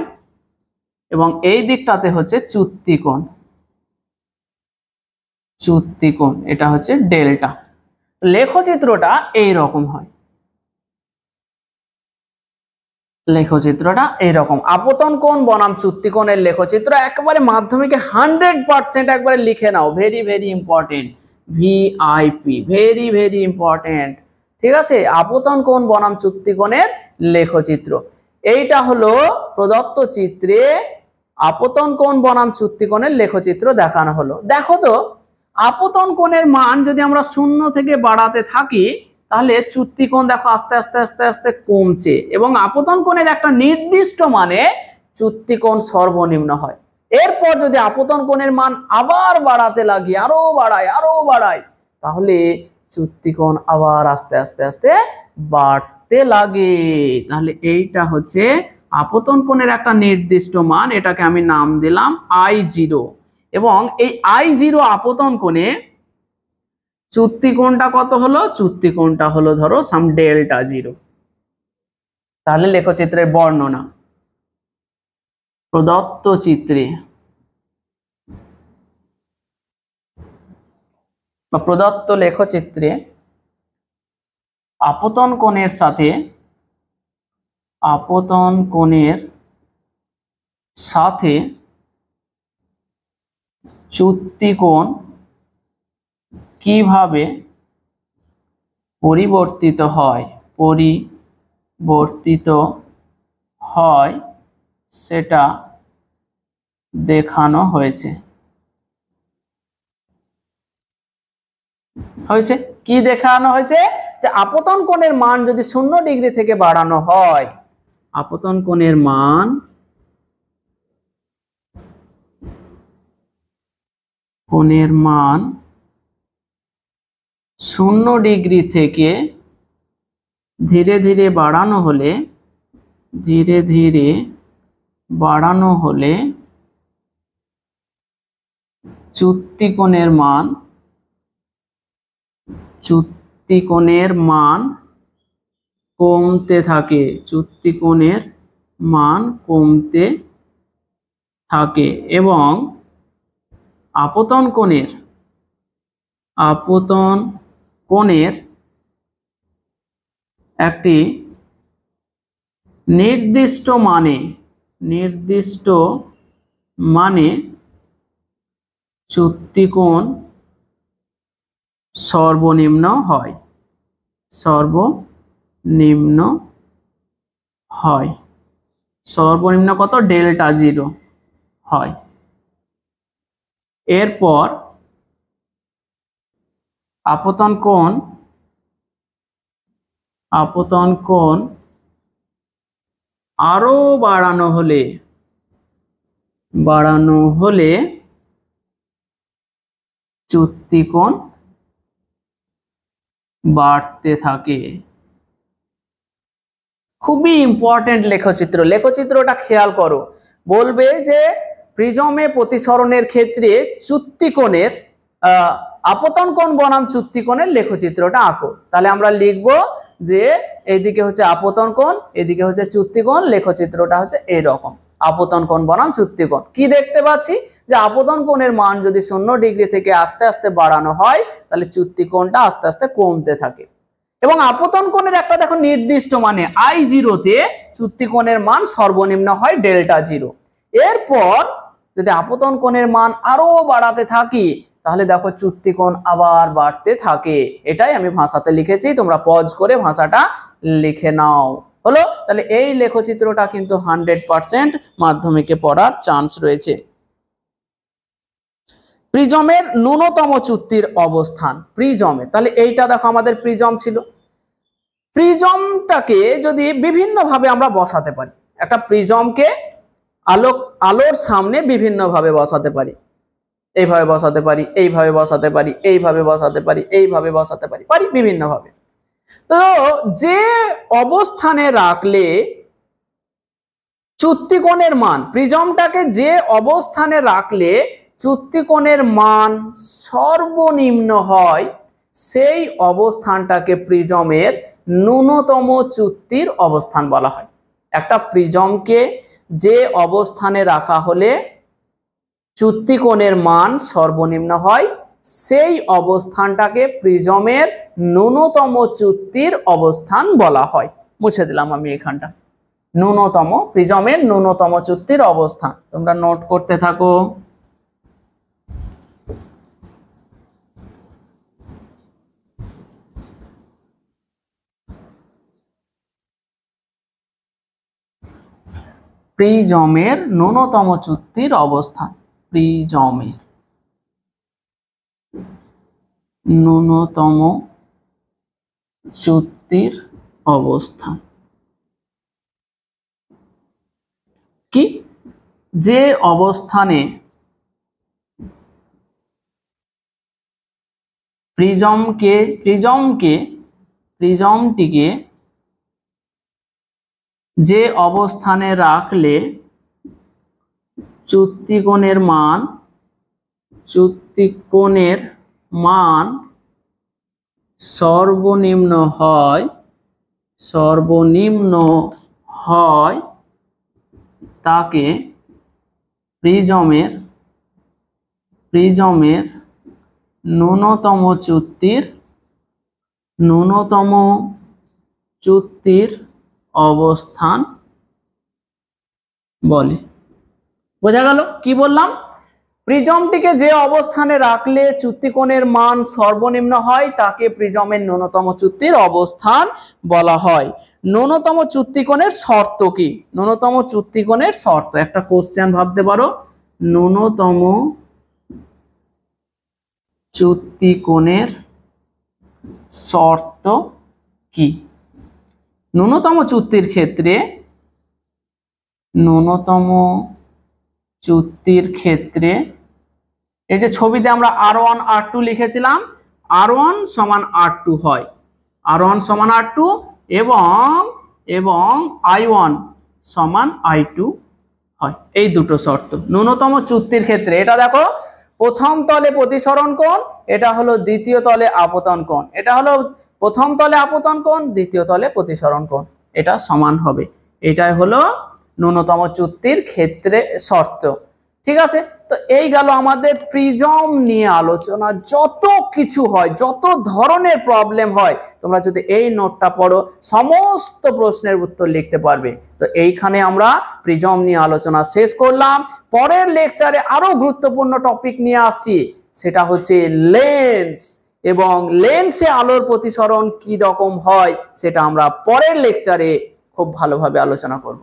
এবং এই দিকটাতে হচ্ছে চ্যুতিকোণ, এটা হচ্ছে ডেল্টা। লেখচিত্রটা এই রকম হয়, লেখচিত্রটা এইরকম। আপতন কোণ বনাম চ্যুতিকোণের লেখচিত্র একেবারে মাধ্যমিকে 100% একবারে লিখে নাও, very very important, VIP, very very important. ঠিক আছে, আপতন কোণ বনাম চ্যুতিকোণের লেখচিত্র। এইটা হলো প্রদত্ত চিত্রে আপতন কোণ বনাম চ্যুতিকোণের লেখচিত্র দেখানো হলো। দেখো তো, আপতন কোণের মান যদি আমরা 0 থেকে বাড়াতে থাকি তাহলে চ্যুতিকোণ দেখো আস্তে আস্তে আস্তে আস্তে কমছে, এবং আপতন কোণের একটা নির্দিষ্ট মানে চ্যুতিকোণ সর্বনিম্ন হয়। এরপর যদি আপতন কোণের মান আবার বাড়াতে লাগি, আরো বাড়ায়, তাহলে চ্যুতিকোণ আবার আস্তে আস্তে আস্তে বাড়তে লাগে। তাহলে এইটা হচ্ছে আপতন কোণের একটা নির্দিষ্ট মান, এটাকে আমি নাম দিলাম I0, এবং এই I0 আপতন কোণে চ্যুতি কোণটা কত হলো? চ্যুতি কোণটা হলো ধরো সাম ডেল্টা 0। তাহলে লেখচিত্রের বর্ণনা প্রদত্ত চিত্রে বা প্রদত্ত লেখচিত্রে আপতন কোণের সাথে চ্যুতি কোণ কিভাবে পরিবর্তিত হয় সেটা দেখানো হয়েছে। কি দেখানো হয়েছে? যে আপতন কোণের মান যদি 0 ডিগ্রি থেকে বাড়ানো হয়, আপতন কোণের মান 0 ডিগ্রি থেকে ধীরে ধীরে বাড়ানো হলে চ্যুতি কোণের মান কমতে থাকে এবং আপতন কোণের একটি নির্দিষ্ট মানে চ্যুতি কোণ সর্বনিম্ন কত? ডেল্টা 0 হয়। এরপর আপতন কোণ আরো বাড়ানো হলে চ্যুতি কোণ বাড়তে থাকে। খুবই ইম্পর্টেন্ট লেখচিত্রটা খেয়াল করো। বলবে যে প্রিজমে প্রতিসরণের ক্ষেত্রে চ্যুতি কোণের আপতন কোণ বনাম চ্যুতি কোণের লেখচিত্রটা আঁকো। তাহলে আমরা লিখব যে এইদিকে হচ্ছে আপতন কোণ, এদিকে হচ্ছে চ্যুতি কোণ, লেখচিত্রটা হচ্ছে এইরকম। আপতন কোণ বনাম চ্যুতি কোণ। কি দেখতে পাচ্ছি? যে আপতন কোণের মান যদি 0 ডিগ্রি থেকে আস্তে আস্তে বাড়ানো হয়, তাহলে চ্যুতি কোণটা আস্তে আস্তে কমতে থাকে। এবং আপতন কোণের একটা দেখো নির্দিষ্ট মানে I0 তে চ্যুতি কোণের মান সর্বনিম্ন হয় ডেল্টা 0। এরপর যদি আপতন কোণের মান আরো বাড়াতে থাকি, তাহলে দেখো চ্যুতি কোণ আবার বাড়তে থাকে। এটাই আমি ভাষাতে লিখেছি, তোমরা পজ করে ভাষাটা লিখে নাও। হলো? তাহলে এই লেখচিত্রটা কিন্তু 100% মাধ্যমিকে পড়ার চান্স রয়েছে। প্রিজমের ন্যূনতম চ্যুতির অবস্থান, তাহলে এইটা দেখো আমাদের প্রিজম ছিল। প্রিজমটাকে যদি বিভিন্ন ভাবে আমরা বসাতে পারি, একটা প্রিজমকে আলোর সামনে বিভিন্ন ভাবে বসাতে পারি, এইভাবে বসাতে পারি, এইভাবে বসাতে পারি, এইভাবে বসাতে পারি, এইভাবে বসাতে পারি, বিভিন্ন ভাবে। তো যে অবস্থানে রাখলে চ্যুতি কোণের মান, প্রিজমটাকে যে অবস্থানে রাখলে চ্যুতি কোণের মান সর্বনিম্ন হয়, সেই অবস্থানটাকে প্রিজমের ন্যূনতম চ্যুতির অবস্থান বলা হয়। একটা প্রিজমকে যে অবস্থানে রাখা হলে চ্যুতি কোণের মান সর্বনিম্ন হয়, সেই অবস্থানটাকে প্রিজমের ন্যূনতম চ্যুতির অবস্থান বলা হয়। মুছে দিলাম আমি এখানটা। প্রিজমের ন্যূনতম চ্যুতির অবস্থান, তোমরা নোট করতে থাকো। প্রিজমের ন্যূনতম চ্যুতির অবস্থান, প্রিজমের ন্যূনতম চ্যুতির অবস্থান কি? যে অবস্থানে প্রিজমটিকে যে অবস্থানে রাখলে চ্যুতিকোণের মান সর্বনিম্ন হয় তাকে প্রিজমের ন্যূনতম চ্যুতির অবস্থান বলে। বোঝা গেল কি বললাম? প্রিজমটিকে যে অবস্থানে রাখলে চ্যুতিকোণের মান সর্বনিম্ন হয় তাকে প্রিজমের ন্যূনতম চ্যুতির অবস্থান বলা হয়। ন্যূনতম চ্যুতিকোণের শর্ত কি? ন্যূনতম চ্যুতিকোণের শর্ত একটা কোশ্চেন ভাবতে পারো। ন্যূনতম চ্যুতিকোণের শর্ত কি? ন্যূনতম চ্যুতির ক্ষেত্রে এই যে ছবিতে আমরা R1 R2 লিখেছিলাম, R1 সমান R2 হয়, R1 সমান R2 এবং I1 সমান I2 হয়। এই দুটো শর্ত ন্যূনতম চ্যুতির ক্ষেত্রে। এটা দেখো, প্রথম তলে প্রতিসরণ কোণ, এটা হলো দ্বিতীয় তলে আপতন কোণ, এটা হলো প্রথম তলে আপতন কোণ, দ্বিতীয় তলে প্রতিসরণ কোণ, এটা সমান হবে। এটাই হলো ন্যূনতম চ্যুতির ক্ষেত্রে শর্ত। ঠিক আছে, তো এই গেল আমাদের প্রিজম নিয়ে আলোচনা। যত কিছু হয়, যত ধরনের প্রবলেম হয়, তোমরা যদি এই নোটটা পড়ো সমস্ত প্রশ্নের উত্তর লিখতে পারবে। তো এইখানে আমরা প্রিজম নিয়ে আলোচনা শেষ করলাম। পরের লেকচারে আরো গুরুত্বপূর্ণ টপিক নিয়ে আসছি, সেটা হচ্ছে লেন্স, এবং লেন্সে আলোর প্রতিসরণ কি রকম হয় সেটা আমরা পরের লেকচারে খুব ভালোভাবে আলোচনা করব।